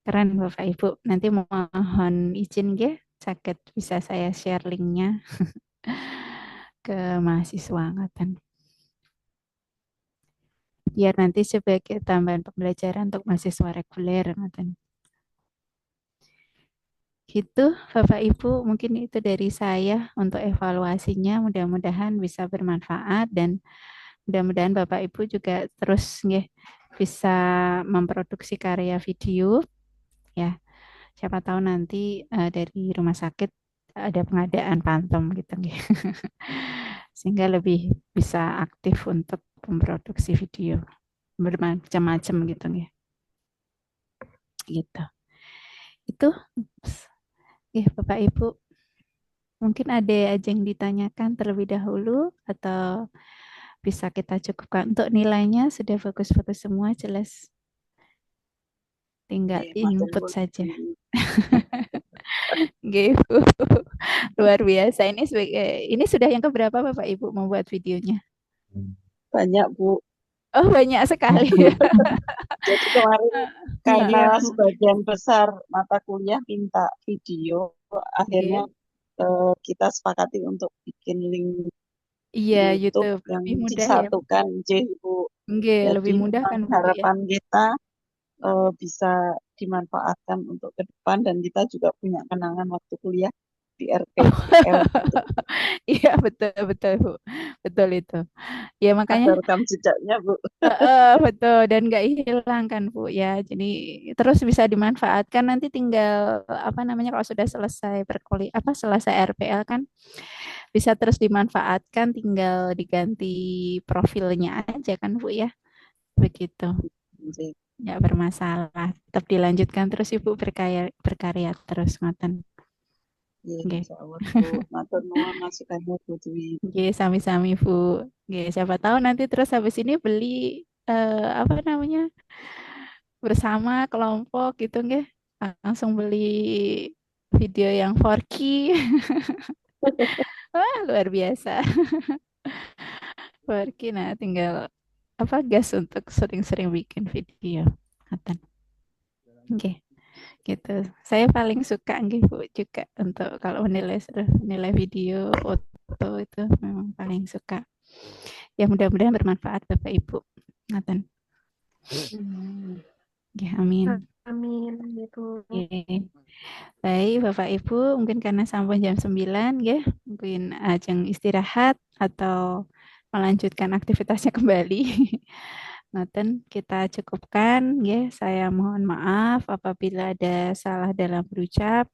Keren Bapak Ibu. Nanti mohon izin ya, sakit bisa saya share linknya ke mahasiswa angkatan. Biar nanti sebagai tambahan pembelajaran untuk mahasiswa reguler angkatan. Gitu Bapak Ibu, mungkin itu dari saya untuk evaluasinya, mudah-mudahan bisa bermanfaat dan mudah-mudahan Bapak Ibu juga terus nggih bisa memproduksi karya video ya. Siapa tahu nanti dari rumah sakit ada pengadaan pantom gitu nggih. Sehingga lebih bisa aktif untuk memproduksi video bermacam-macam gitu nggih. Gitu. Itu ya Bapak Ibu, mungkin ada aja yang ditanyakan terlebih dahulu atau bisa kita cukupkan. Untuk nilainya sudah bagus-bagus semua, jelas. Tinggal input saja. Gitu. Luar biasa. Ini sudah yang keberapa Bapak Ibu membuat videonya? Banyak Bu. Oh banyak sekali. Jadi kemarin karena sebagian besar mata kuliah minta video, akhirnya kita sepakati untuk bikin link Iya, YouTube yang lebih mudah disatukan, ya. Bu. Nggih, Jadi lebih mudah kan Bu, harapan kita bisa dimanfaatkan untuk ke depan dan kita juga punya kenangan waktu kuliah di RPL. Iya betul betul Bu, betul itu. Ya makanya. Ada rekam jejaknya Bu. Betul dan nggak hilang kan Bu ya. Jadi terus bisa dimanfaatkan nanti tinggal apa namanya kalau sudah selesai selesai RPL kan bisa terus dimanfaatkan, tinggal diganti profilnya aja kan Bu ya. Begitu. Nggak bermasalah. Tetap dilanjutkan terus Ibu berkarya terus ngoten. Iya, insyaallah Bu. Matur nuwun masukannya Bu Dwi. Nggih, sami-sami Bu. Nggih, siapa tahu nanti terus habis ini beli apa namanya? Bersama kelompok gitu nggih. Langsung beli video yang 4K. Wah, luar biasa. 4K nah tinggal apa gas untuk sering-sering bikin video. Oke. Gitu. Saya paling suka nggih Bu juga untuk kalau menilai video, foto itu memang paling suka. Ya mudah-mudahan bermanfaat Bapak Ibu. Ngaten. Ya, amin. Amin gitu. Baik Bapak Ibu, mungkin karena sampai jam 9 ya, mungkin ajeng istirahat atau melanjutkan aktivitasnya kembali. Ngoten kita cukupkan ya. Saya mohon maaf apabila ada salah dalam berucap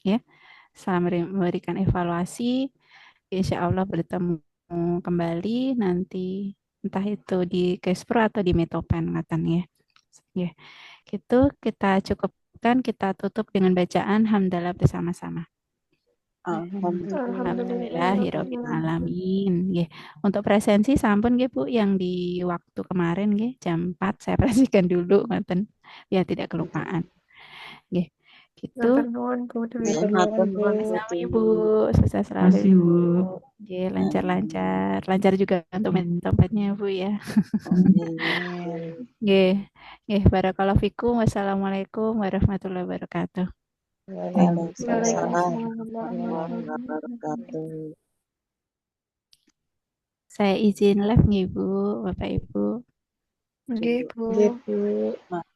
ya. Saya memberikan evaluasi. Insya Allah bertemu kembali nanti entah itu di Kespro atau di Metopen ngoten ya. Ya. Gitu kita cukupkan, kita tutup dengan bacaan hamdalah bersama-sama. Alhamdulillahirabbil alamin. Nggih. Untuk presensi sampun nggih Bu yang di waktu kemarin nggih jam 4 saya presikan dulu ngoten biar tidak kelupaan. Nggih. Gitu. Sami Bu, sukses selalu Bu. Nggih, lancar-lancar. Lancar juga untuk tempatnya Bu ya. Nggih. Nggih, barakallahu fikum. Wassalamualaikum warahmatullahi wabarakatuh. Waalaikumsalam warahmatullahi wabarakatuh. Saya izin live nih Bu, Bapak Ibu. Nggih, Bu. Maaf.